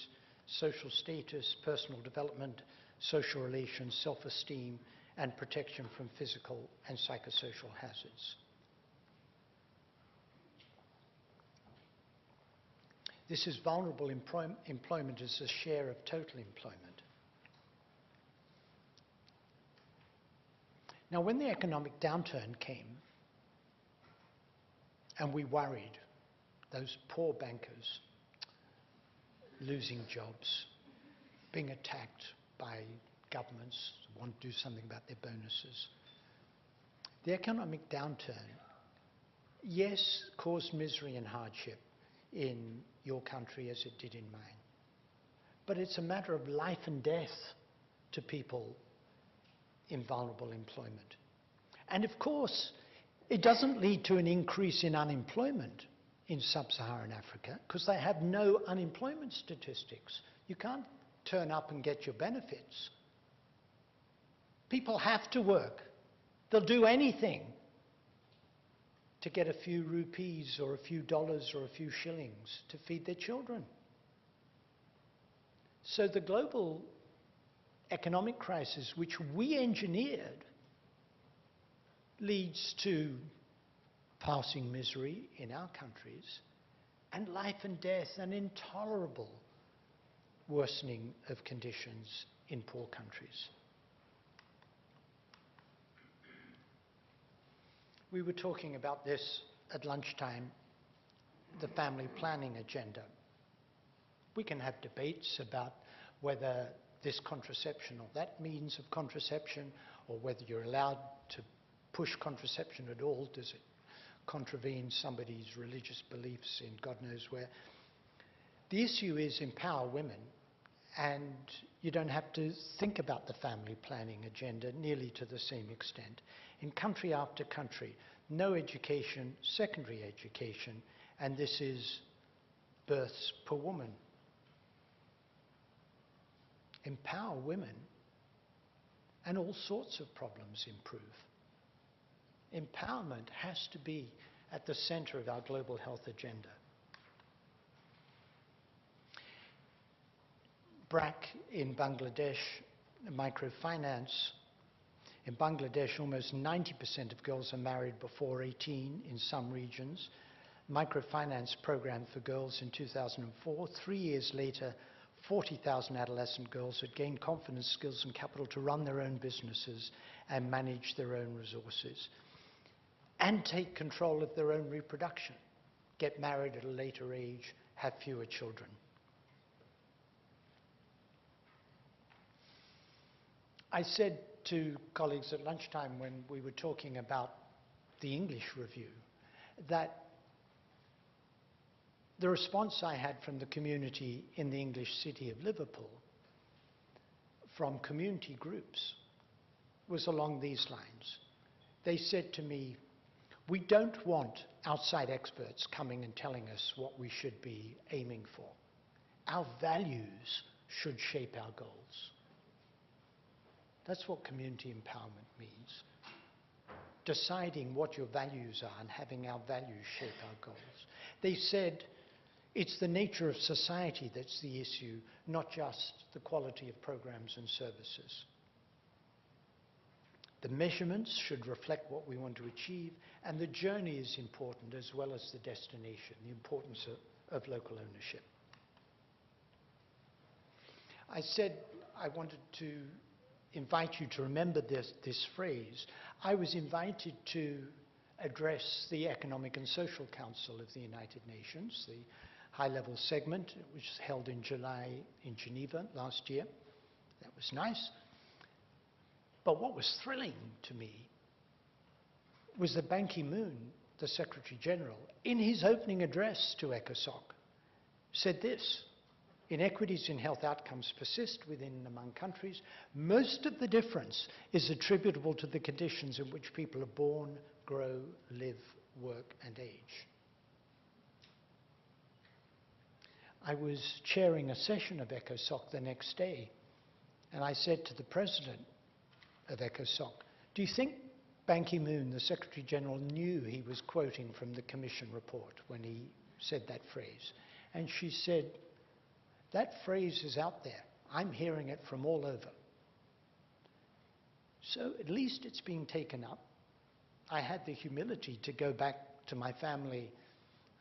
social status, personal development, social relations, self-esteem, and protection from physical and psychosocial hazards. This is vulnerable employment as a share of total employment. Now, when the economic downturn came, and we worried, those poor bankers losing jobs, being attacked by governments who want to do something about their bonuses, The economic downturn, yes, caused misery and hardship in your country as it did in mine. But it's a matter of life and death to people in vulnerable employment. And of course, it doesn't lead to an increase in unemployment in sub-Saharan Africa because they have no unemployment statistics. You can't turn up and get your benefits. People have to work. They'll do anything to get a few rupees or a few dollars or a few shillings to feed their children. So the global economic crisis, which we engineered, leads to passing misery in our countries and life and death and intolerable worsening of conditions in poor countries. We were talking about this at lunchtime, the family planning agenda. We can have debates about whether this contraception or that means of contraception, or whether you're allowed to push contraception at all. Does it contravene somebody's religious beliefs in God knows where? The issue is empower women, and you don't have to think about the family planning agenda nearly to the same extent. In country after country, no education, secondary education, and this is births per woman. Empower women, and all sorts of problems improve. Empowerment has to be at the center of our global health agenda. BRAC in Bangladesh, microfinance. In Bangladesh, almost 90% of girls are married before 18 in some regions. Microfinance program for girls in 2004. 3 years later, 40,000 adolescent girls had gained confidence, skills and capital to run their own businesses and manage their own resources and take control of their own reproduction, get married at a later age, have fewer children. I said to colleagues at lunchtime when we were talking about the English review that the response I had from the community in the English city of Liverpool, from community groups, was along these lines. They said to me, we don't want outside experts coming and telling us what we should be aiming for. Our values should shape our goals. That's what community empowerment means. Deciding what your values are and having our values shape our goals. They said it's the nature of society that's the issue, not just the quality of programs and services. The measurements should reflect what we want to achieve, and the journey is important as well as the destination, the importance of local ownership. I said I wanted to invite you to remember this phrase. I was invited to address the Economic and Social Council of the United Nations, the high-level segment, which was held in July in Geneva last year. That was nice. But what was thrilling to me was that Ban Ki-moon, the Secretary General, in his opening address to ECOSOC, said this: inequities in health outcomes persist within and among countries. Most of the difference is attributable to the conditions in which people are born, grow, live, work, and age. I was chairing a session of ECOSOC the next day, and I said to the president of ECOSOC, do you think Ban Ki-moon, the Secretary General, knew he was quoting from the Commission report when he said that phrase? And she said, that phrase is out there. I'm hearing it from all over. So at least it's being taken up. I had the humility to go back to my family.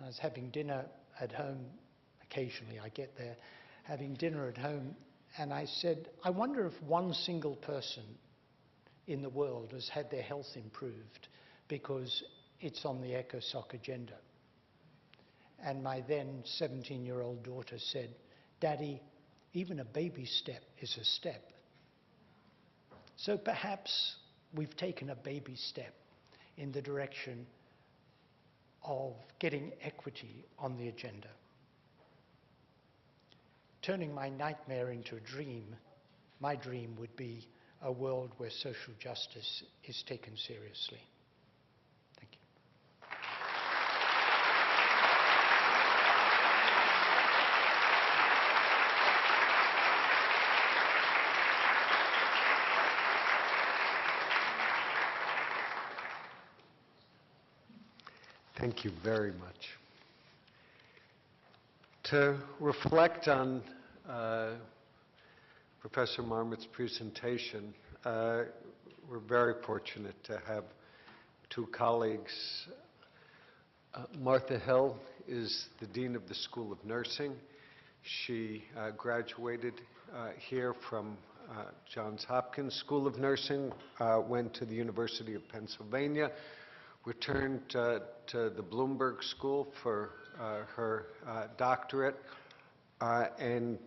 I was having dinner at home. Occasionally I get there, having dinner at home, and I said, I wonder if one single person in the world has had their health improved because it's on the ECOSOC agenda. And my then 17-year-old daughter said, Daddy, even a baby step is a step. So perhaps we've taken a baby step. in the direction of getting equity on the agenda. Turning my nightmare into a dream, my dream would be a world where social justice is taken seriously. Thank you. Thank you very much. To reflect on Professor Marmot's presentation, we're very fortunate to have two colleagues. Martha Hill is the Dean of the School of Nursing. She graduated here from Johns Hopkins School of Nursing, went to the University of Pennsylvania, returned to the Bloomberg School for her doctorate, and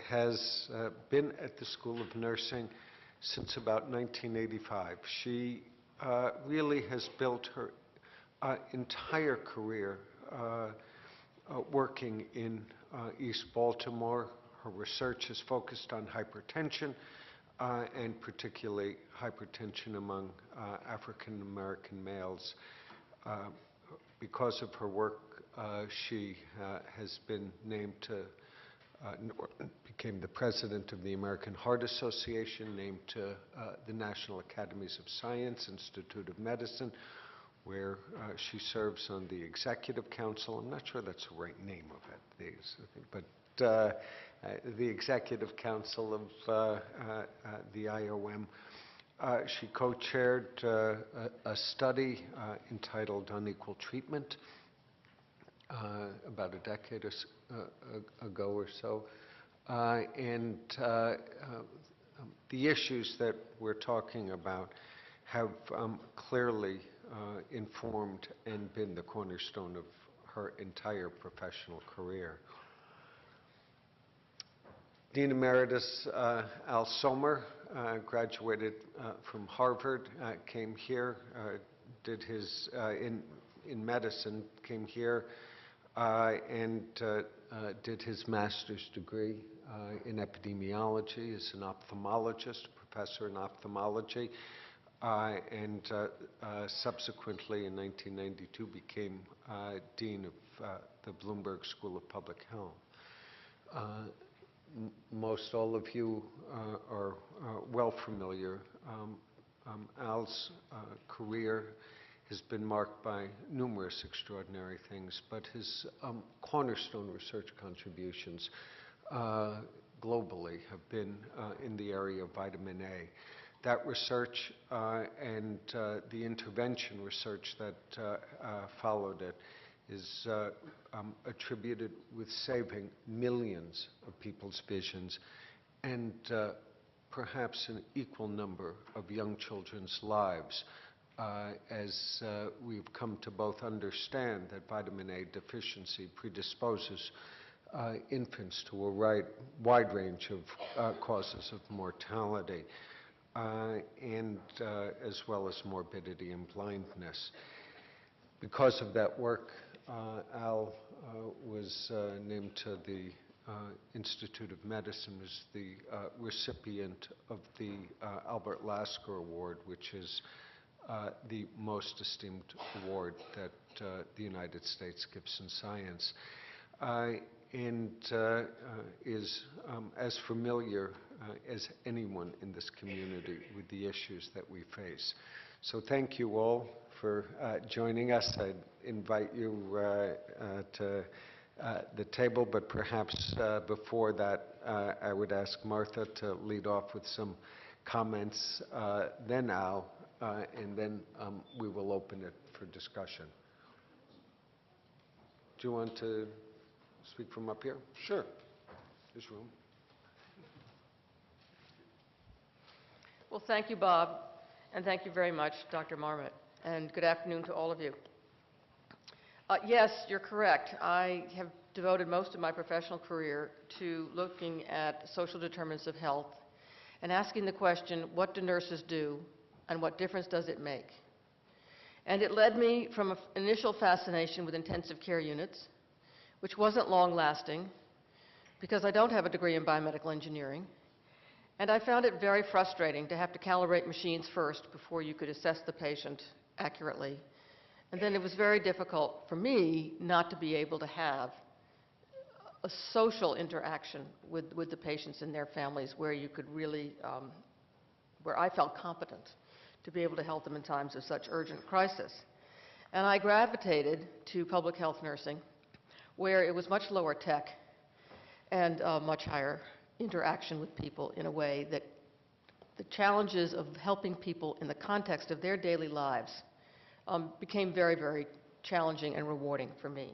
has been at the School of Nursing since about 1985. She really has built her entire career working in East Baltimore. Her research is focused on hypertension, and particularly hypertension among African American males. Because of her work, she has been named to, became the president of the American Heart Association, named to the National Academies of Science, Institute of Medicine, where she serves on the Executive Council. I'm not sure that's the right name of it, but the Executive Council of the IOM. She co-chaired a study entitled Unequal Treatment about a decade ago or so. And the issues that we're talking about have clearly informed and been the cornerstone of her entire professional career. Dean Emeritus Al Sommer graduated from Harvard, came here, did his, in medicine, came here and did his master's degree in epidemiology, is an ophthalmologist, professor in ophthalmology, and subsequently in 1992 became Dean of the Bloomberg School of Public Health. Most all of you are well familiar. Al's career has been marked by numerous extraordinary things, but his cornerstone research contributions globally have been in the area of vitamin A. That research and the intervention research that followed it is attributed with saving millions of people's visions and perhaps an equal number of young children's lives as we've come to both understand that vitamin A deficiency predisposes infants to a wide range of causes of mortality and as well as morbidity and blindness. Because of that work, Al was named to the Institute of Medicine as the recipient of the Albert Lasker Award, which is the most esteemed award that the United States gives in science, and is as familiar as anyone in this community with the issues that we face. So thank you all for joining us. I'd invite you to the table, but perhaps before that, I would ask Martha to lead off with some comments, then Al, and then we will open it for discussion. Do you want to speak from up here? Sure. There's room. Well, thank you, Bob, and thank you very much, Dr. Marmot, and good afternoon to all of you. Yes, you're correct. I have devoted most of my professional career to looking at social determinants of health and asking the question, what do nurses do and what difference does it make? And it led me from an initial fascination with intensive care units, which wasn't long-lasting, because I don't have a degree in biomedical engineering, and I found it very frustrating to have to calibrate machines first before you could assess the patient accurately. And then it was very difficult for me not to be able to have a social interaction with the patients and their families where you could really, where I felt competent to be able to help them in times of such urgent crisis. And I gravitated to public health nursing, where it was much lower tech and much higher interaction with people in a way that the challenges of helping people in the context of their daily lives became very, very challenging and rewarding for me.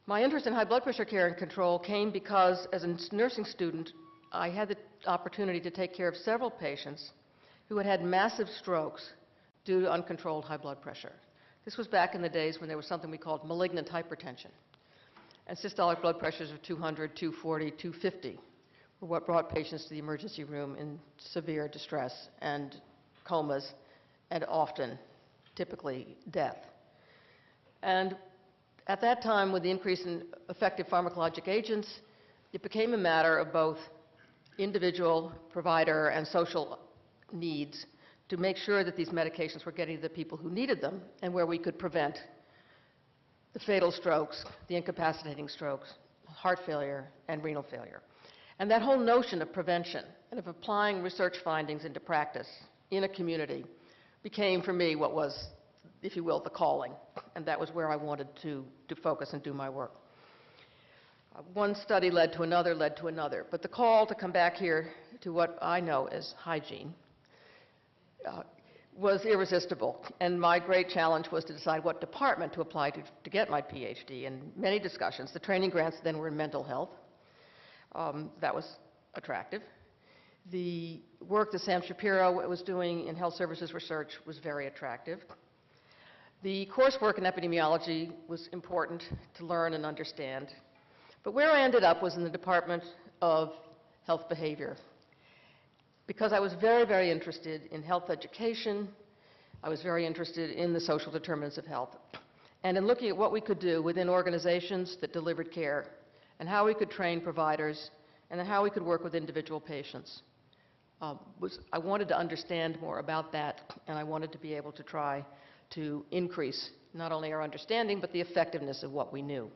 My interest in high blood pressure care and control came because, as a nursing student, I had the opportunity to take care of several patients who had had massive strokes due to uncontrolled high blood pressure. This was back in the days when there was something we called malignant hypertension. And systolic blood pressures of 200, 240, 250 were what brought patients to the emergency room in severe distress and comas, and often, typically, death. And at that time, with the increase in effective pharmacologic agents, it became a matter of both individual, provider, and social needs to make sure that these medications were getting to the people who needed them and where we could prevent the fatal strokes, the incapacitating strokes, heart failure, and renal failure. And that whole notion of prevention and of applying research findings into practice in a community became, for me, what was, if you will, the calling. And that was where I wanted to focus and do my work. One study led to another, but the call to come back here to what I know as hygiene was irresistible. And my great challenge was to decide what department to apply to get my PhD. And many discussions. The training grants then were in mental health. That was attractive. The work that Sam Shapiro was doing in health services research was very attractive. The coursework in epidemiology was important to learn and understand. But where I ended up was in the Department of Health Behavior, because I was very, very interested in health education. I was very interested in the social determinants of health, and in looking at what we could do within organizations that delivered care, and how we could train providers, and how we could work with individual patients. I wanted to understand more about that, and I wanted to be able to try to increase not only our understanding, but the effectiveness of what we knew.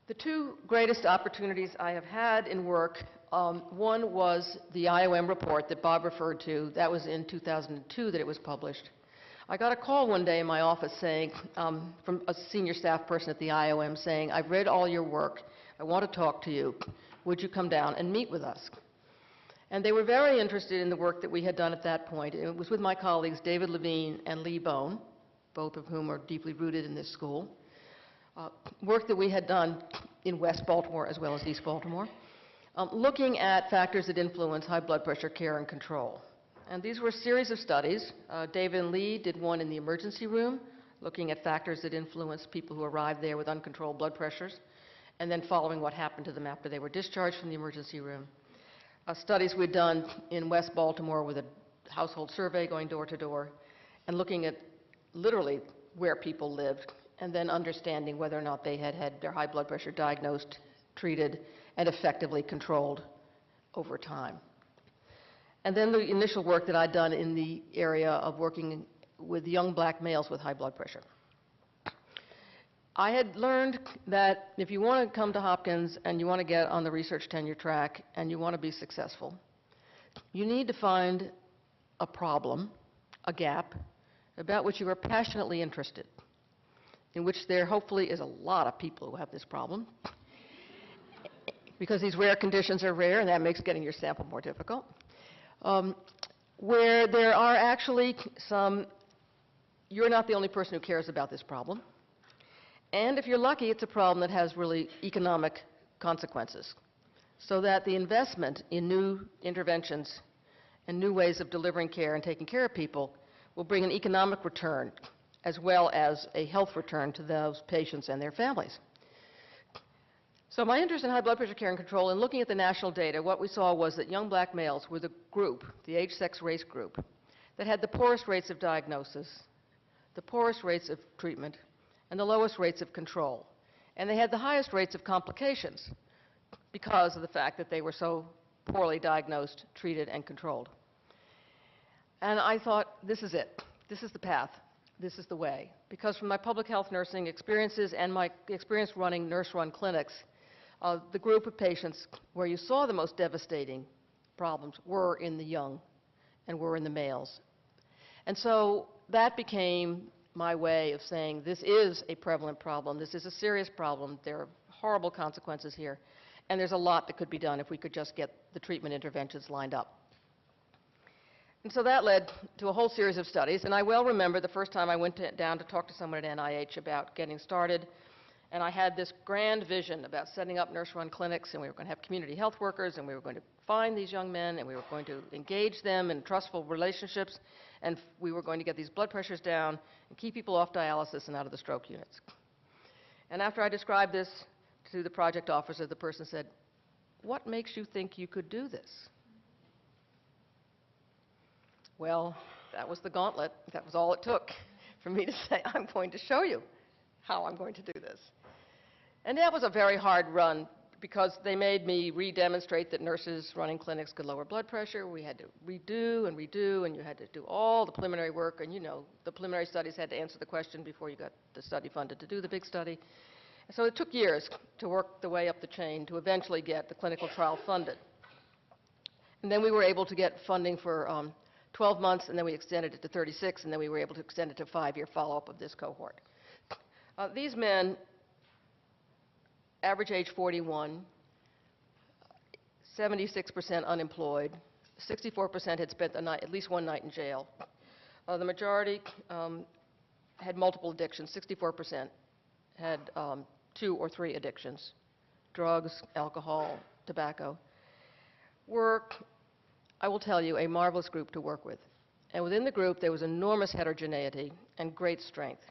The two greatest opportunities I have had in work, one was the IOM report that Bob referred to. That was in 2002 that it was published. I got a call one day in my office saying, from a senior staff person at the IOM saying, "I've read all your work. I want to talk to you. Would you come down and meet with us?" And they were very interested in the work that we had done at that point. It was with my colleagues David Levine and Lee Bone, both of whom are deeply rooted in this school. Work that we had done in West Baltimore as well as East Baltimore, looking at factors that influence high blood pressure care and control. And these were a series of studies. David and Lee did one in the emergency room, looking at factors that influence people who arrived there with uncontrolled blood pressures, and then following what happened to them after they were discharged from the emergency room. Studies we'd done in West Baltimore with a household survey going door to door, and looking at literally where people lived, and then understanding whether or not they had had their high blood pressure diagnosed, treated, and effectively controlled over time. And then the initial work that I'd done in the area of working with young black males with high blood pressure. I had learned that if you want to come to Hopkins and you want to get on the research tenure track and you want to be successful, you need to find a problem, a gap, about which you are passionately interested, in which there hopefully is a lot of people who have this problem, because these rare conditions are rare, and that makes getting your sample more difficult, where there are actually you're not the only person who cares about this problem, and if you're lucky, it's a problem that has really economic consequences, so that the investment in new interventions and new ways of delivering care and taking care of people will bring an economic return as well as a health return to those patients and their families. So my interest in high blood pressure care and control, and looking at the national data, what we saw was that young black males were the group, the age, sex, race group, that had the poorest rates of diagnosis, the poorest rates of treatment, and the lowest rates of control. And they had the highest rates of complications because of the fact that they were so poorly diagnosed, treated, and controlled. And I thought, this is it. This is the path. This is the way. Because from my public health nursing experiences and my experience running nurse-run clinics, the group of patients where you saw the most devastating problems were in the young and were in the males. And so that became my way of saying, this is a prevalent problem. This is a serious problem. There are horrible consequences here. And there's a lot that could be done if we could just get the treatment interventions lined up. And so that led to a whole series of studies. And I well remember the first time I went down to talk to someone at NIH about getting started. And I had this grand vision about setting up nurse-run clinics, and we were going to have community health workers, and we were going to find these young men, and we were going to engage them in trustful relationships, and we were going to get these blood pressures down and keep people off dialysis and out of the stroke units. And after I described this to the project officer, the person said, "What makes you think you could do this?" Well, that was the gauntlet. That was all it took for me to say, I'm going to show you how I'm going to do this. And that was a very hard run because they made me re-demonstrate that nurses running clinics could lower blood pressure. We had to redo, and you had to do all the preliminary work. And you know, the preliminary studies had to answer the question before you got the study funded to do the big study. So it took years to work the way up the chain to eventually get the clinical trial funded. And then we were able to get funding for 12 months, and then we extended it to 36, and then we were able to extend it to 5-year follow-up of this cohort. These men, average age 41, 76% unemployed, 64% had spent at least one night in jail. The majority had multiple addictions. 64% had 2 or 3 addictions, drugs, alcohol, tobacco. Were, I will tell you, a marvelous group to work with. And within the group, there was enormous heterogeneity and great strength.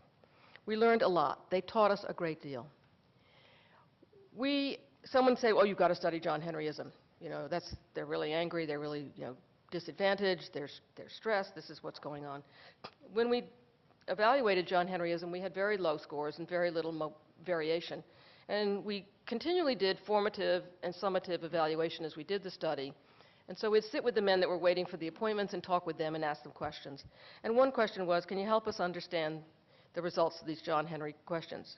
We learned a lot. They taught us a great deal. Someone say, "Oh, you've got to study John Henryism. You know, they're really angry. They're really, disadvantaged. They're stressed. This is what's going on." When we evaluated John Henryism, we had very low scores and very little variation. And we continually did formative and summative evaluation as we did the study. And so we'd sit with the men that were waiting for the appointments and talk with them and ask them questions. And one question was, "Can you help us understand the results of these John Henry questions?"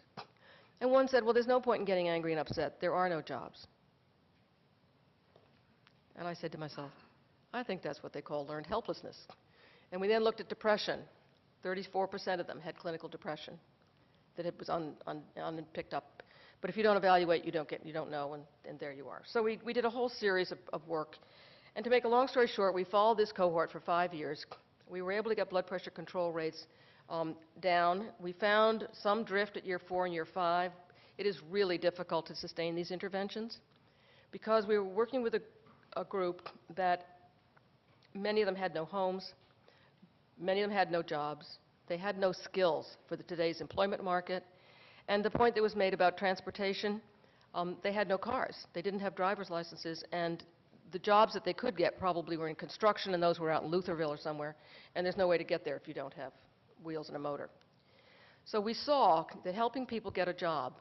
And one said, "Well, there's no point in getting angry and upset. There are no jobs." And I said to myself, I think that's what they call learned helplessness. And we then looked at depression. 34% of them had clinical depression that it was unpicked up. But if you don't evaluate, you don't know, and there you are. So we did a whole series of work. And to make a long story short, we followed this cohort for 5 years. We were able to get blood pressure control rates down. We found some drift at year 4 and year 5. It is really difficult to sustain these interventions because we were working with a group that many of them had no homes, many of them had no jobs, they had no skills for today's employment market, and the point that was made about transportation, they had no cars, they didn't have driver's licenses, and the jobs that they could get probably were in construction, and those were out in Lutherville or somewhere, and there's no way to get there if you don't have wheels and a motor. So we saw that helping people get a job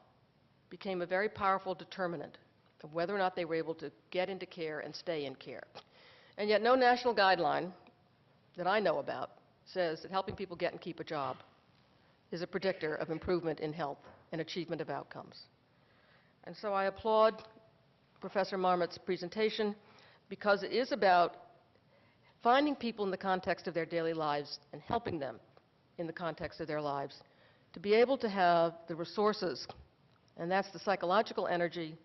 became a very powerful determinant of whether or not they were able to get into care and stay in care. And yet no national guideline that I know about says that helping people get and keep a job is a predictor of improvement in health and achievement of outcomes. And so I applaud Professor Marmot's presentation because it is about finding people in the context of their daily lives and helping them in the context of their lives to be able to have the resources, and that's the psychological energy,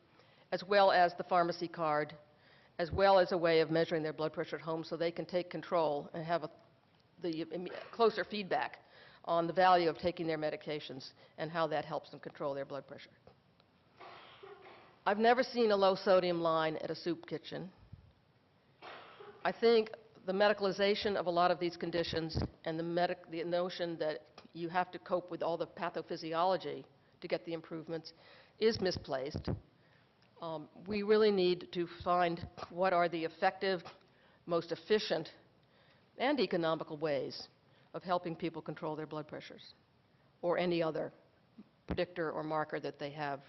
as well as the pharmacy card, as well as a way of measuring their blood pressure at home so they can take control and have the closer feedback on the value of taking their medications and how that helps them control their blood pressure. I've never seen a low sodium line at a soup kitchen. I think the medicalization of a lot of these conditions and the notion that you have to cope with all the pathophysiology to get the improvements is misplaced. We really need to find what are the effective, most efficient, and economical ways of helping people control their blood pressures or any other predictor or marker that they have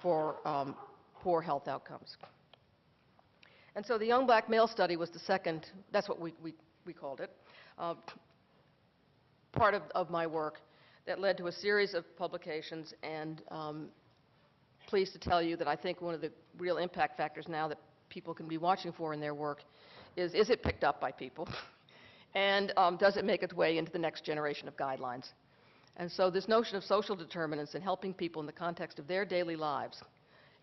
for poor health outcomes. And so the young black male study was the second, that's what we called it, part of my work that led to a series of publications, and pleased to tell you that I think one of the real impact factors now that people can be watching for in their work is it picked up by people? And does it make its way into the next generation of guidelines? And so this notion of social determinants and helping people in the context of their daily lives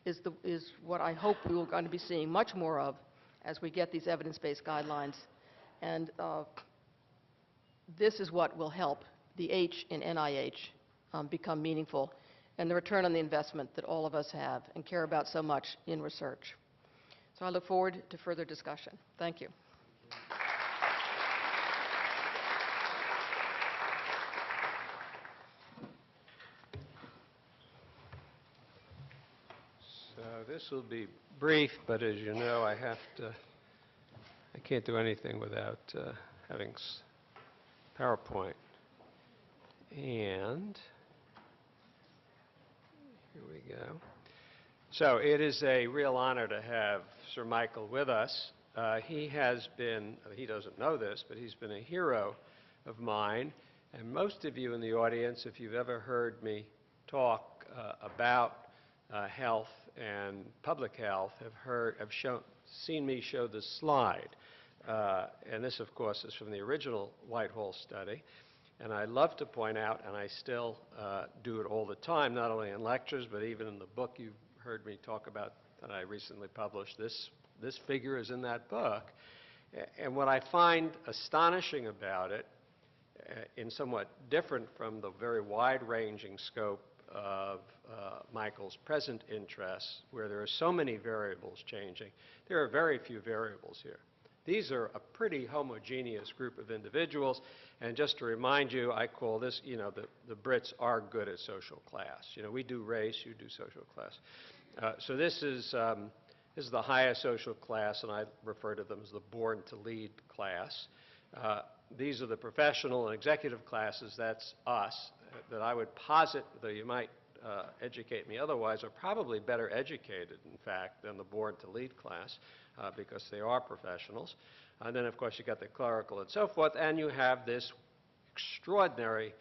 is what I hope we are going to be seeing much more of as we get these evidence-based guidelines. And this is what will help the H in NIH become meaningful, and the return on the investment that all of us have and care about so much in research. So I look forward to further discussion. Thank you. So this will be brief, but as you know, I can't do anything without having PowerPoint. And here we go. So it is a real honor to have Sir Michael with us. He has been, he doesn't know this, but he's been a hero of mine. And most of you in the audience, if you've ever heard me talk about health and public health, have seen me show this slide. And this, of course, is from the original Whitehall study. And I love to point out, and I still do it all the time, not only in lectures, but even in the book you heard me talk about that I recently published. This figure is in that book. And what I find astonishing about it, in somewhat different from the very wide-ranging scope of Michael's present interests, where there are so many variables changing, there are very few variables here. These are a pretty homogeneous group of individuals, and just to remind you, I call this, the Brits are good at social class. We do race, you do social class. So this is the highest social class, and I refer to them as the born to lead class. These are the professional and executive classes, that's us, that I would posit, though you might educate me otherwise, are probably better educated, in fact, than the born to lead class, because they are professionals. And then, of course, you got the clerical and so forth, and you have this extraordinary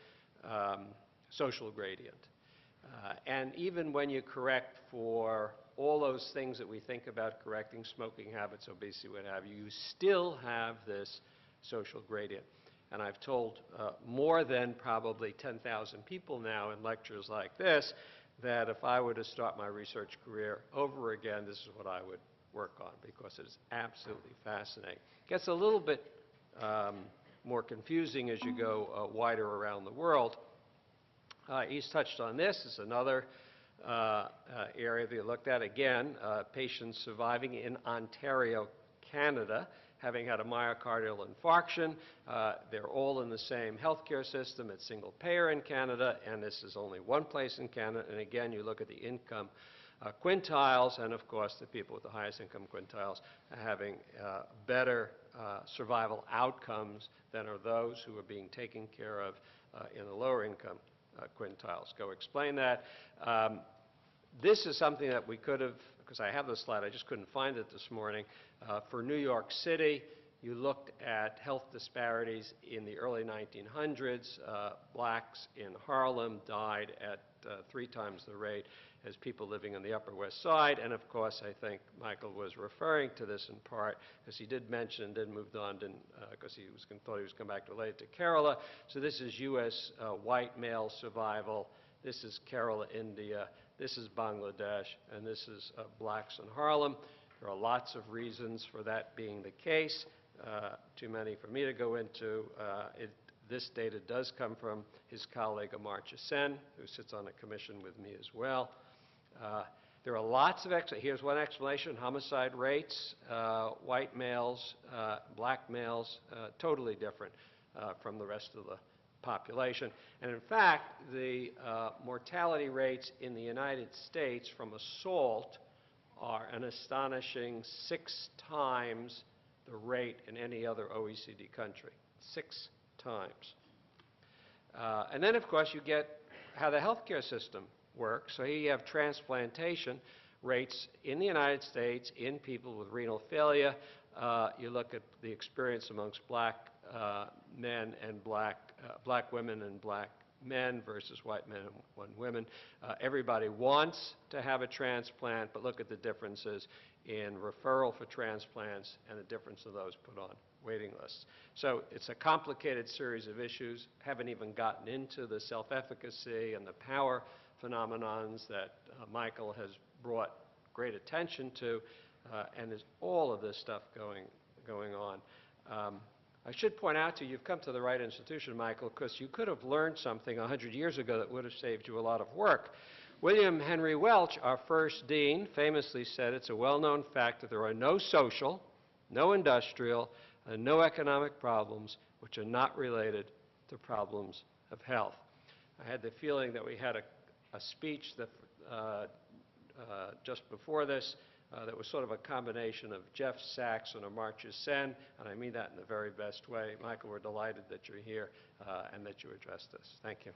social gradient. And even when you correct for all those things that we think about correcting, smoking habits, obesity, what have you, you still have this social gradient. And I've told more than probably 10,000 people now in lectures like this that if I were to start my research career over again, this is what I would work on, because it is absolutely fascinating. It gets a little bit more confusing as you go wider around the world. He's touched on this. It's another area that you looked at. Again, patients surviving in Ontario, Canada, having had a myocardial infarction. They're all in the same healthcare system. It's single payer in Canada, and this is only one place in Canada. And again, you look at the income quintiles, and of course, the people with the highest income quintiles are having better survival outcomes than are those who are being taken care of in the lower income quintiles. Go explain that. This is something that we could have, because I have this slide, I just couldn't find it this morning. For New York City, you looked at health disparities in the early 1900s. Blacks in Harlem died at 3 times the rate as people living on the Upper West Side. And of course, I think Michael was referring to this in part, because he did mention and then moved on, because he thought he was coming back related to Kerala. So this is U.S. White male survival. This is Kerala, India. This is Bangladesh, and this is blacks in Harlem. There are lots of reasons for that being the case. Too many for me to go into. This data does come from his colleague Amartya Sen, who sits on a commission with me as well. There are lots of, here's one explanation: homicide rates, white males, black males, totally different from the rest of the population. And in fact, the mortality rates in the United States from assault are an astonishing 6 times the rate in any other OECD country. 6 times. And then, of course, you get how the healthcare system works. So here you have transplantation rates in the United States in people with renal failure. You look at the experience amongst black men and black women and black men versus white men and women. Everybody wants to have a transplant, but look at the differences in referral for transplants and the difference of those put on waiting lists. So it's a complicated series of issues. Haven't even gotten into the self-efficacy and the power phenomenons that Michael has brought great attention to, and there's all of this stuff going on. I should point out to you, you've come to the right institution, Michael, because you could have learned something 100 years ago that would have saved you a lot of work. William Henry Welch, our first dean, famously said, "It's a well-known fact that there are no social, no industrial, and no economic problems which are not related to problems of health." I had the feeling that we had a speech that just before this that was sort of a combination of Jeff Sachs and Amartya Sen, and I mean that in the very best way. Michael, we're delighted that you're here and that you addressed this. Thank you.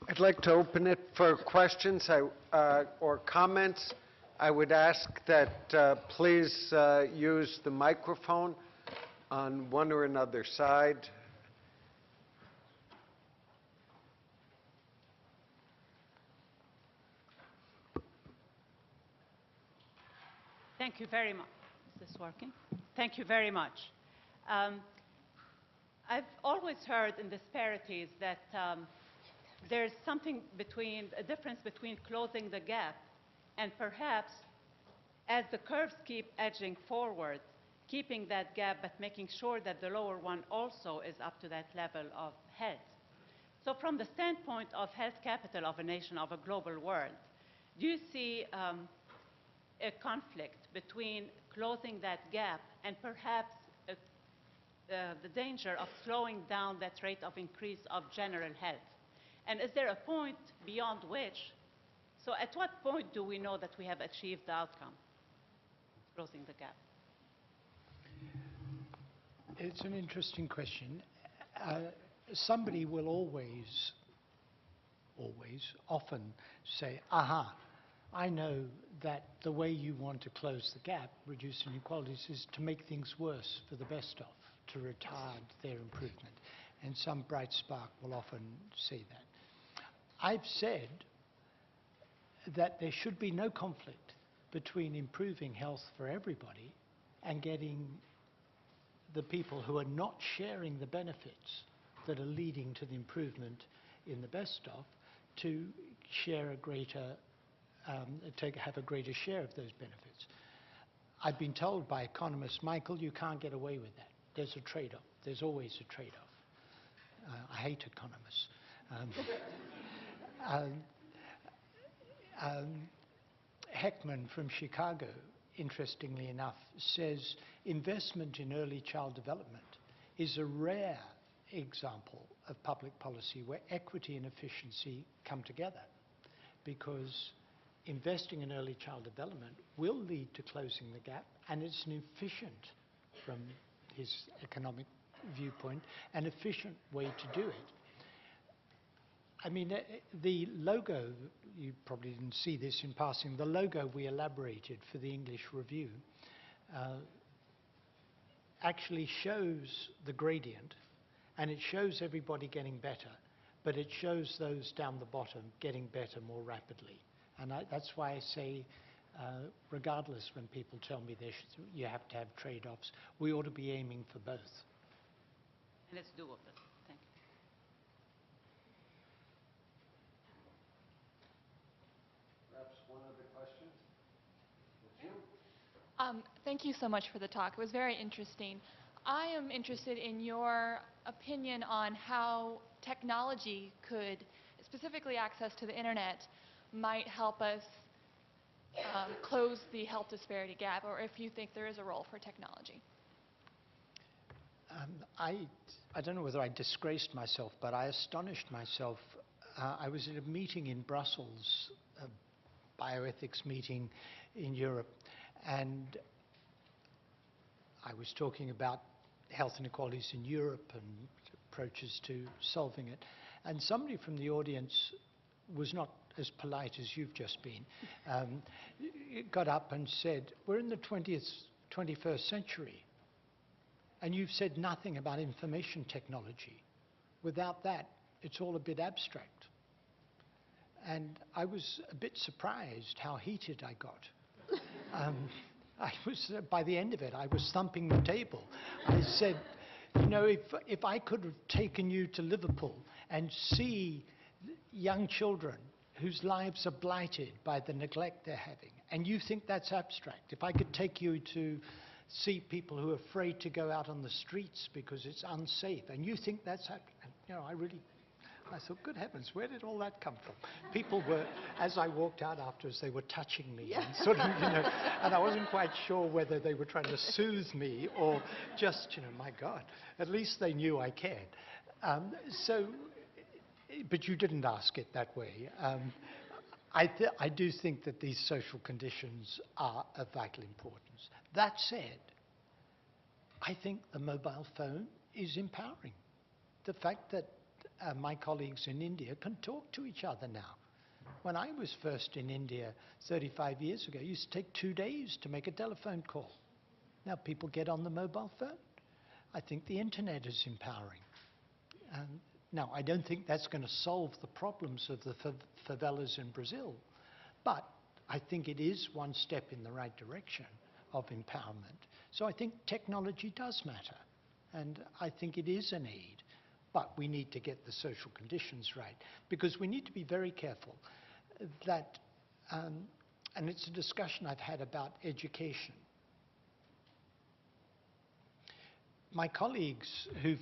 I'd like to open it for questions or comments. I would ask that please use the microphone on one or another side. Thank you very much. Is this working? Thank you very much. I've always heard in disparities that there's a difference between closing the gap and perhaps, as the curves keep edging forward, keeping that gap but making sure that the lower one also is up to that level of health. So from the standpoint of health capital of a nation, of a global world, do you see a conflict between closing that gap and perhaps the danger of slowing down that rate of increase of general health? And is there a point beyond which, so at what point do we know that we have achieved the outcome, closing the gap? It's an interesting question. Somebody will often say, aha, I know that the way you want to close the gap, reduce inequalities, is to make things worse for the best off, to retard their improvement. And some bright spark will often say that. I've said that there should be no conflict between improving health for everybody and getting the people who are not sharing the benefits that are leading to the improvement in the best off to share a greater to have a greater share of those benefits. I've been told by economists, Michael, you can't get away with that. There's a trade-off. There's always a trade-off. I hate economists. Heckman from Chicago, interestingly enough, says investment in early child development is a rare example of public policy where equity and efficiency come together, because investing in early child development will lead to closing the gap, and it's an efficient, from his economic viewpoint, an efficient way to do it. I mean, the logo, you probably didn't see this in passing, the logo we elaborated for the English Review actually shows the gradient, and it shows everybody getting better, but it shows those down the bottom getting better more rapidly. And that's why I say, regardless when people tell me you have to have trade-offs, we ought to be aiming for both. And it's doable. Thank you. Perhaps one other question? Thank you so much for the talk. It was very interesting. I am interested in your opinion on how technology could, specifically access to the internet, might help us close the health disparity gap, or if you think there is a role for technology. I don't know whether I disgraced myself, but I astonished myself. I was at a meeting in Brussels bioethics meeting in Europe, and I was talking about health inequalities in Europe and approaches to solving it. And somebody from the audience was not as polite as you've just been, got up and said, we're in the 21st century, and you've said nothing about information technology. Without that, it's all a bit abstract. And I was a bit surprised how heated I got. I was, by the end of it, I was thumping the table. I said, you know, if I could have taken you to Liverpool and see young children whose lives are blighted by the neglect they're having, and you think that's abstract, if I could take you to see people who are afraid to go out on the streets because it's unsafe, and you think that's abstract, you know, I thought, good heavens, where did all that come from? People were, as I walked out afterwards, they were touching me, and sort of, you know, and I wasn't quite sure whether they were trying to soothe me or just, you know, my God, at least they knew I cared. But you didn't ask it that way. I do think that these social conditions are of vital importance. That said, I think the mobile phone is empowering. The fact that my colleagues in India can talk to each other now. When I was first in India 35 years ago, it used to take 2 days to make a telephone call. Now people get on the mobile phone. I think the internet is empowering. Now, I don't think that's going to solve the problems of the favelas in Brazil, but I think it is one step in the right direction of empowerment. So I think technology does matter, and I think it is an aid, but we need to get the social conditions right, because we need to be very careful that, and it's a discussion I've had about education. My colleagues who've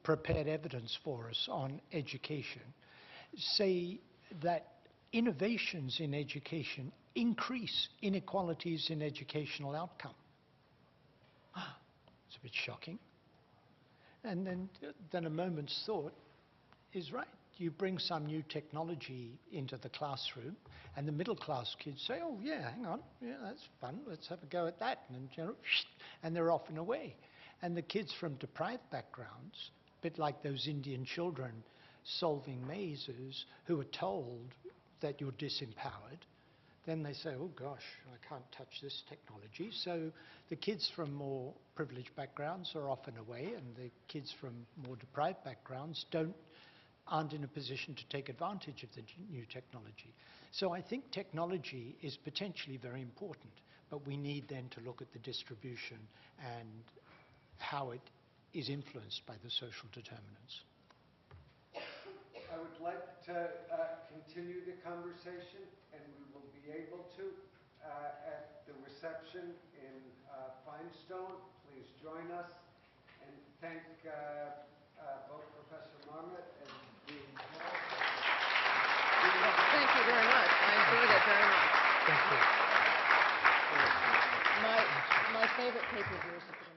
prepared evidence for us on education say that innovations in education increase inequalities in educational outcome. It's a bit shocking. And then a moment's thought is right. You bring some new technology into the classroom, and the middle class kids say, oh yeah, hang on, yeah, that's fun, let's have a go at that, and, you know, and they're off and away. And the kids from deprived backgrounds, a bit like those Indian children solving mazes who are told that you're disempowered, then they say, oh gosh, I can't touch this technology. So the kids from more privileged backgrounds are off and away, and the kids from more deprived backgrounds aren't in a position to take advantage of the new technology. So I think technology is potentially very important, but we need then to look at the distribution and how it is influenced by the social determinants. I would like to continue the conversation, and we will be able to at the reception in Finestone. Please join us, and thank both Professor Marmot and Dean Hall. Thank you very much. I enjoyed it very much. Thank you. My favorite paper here is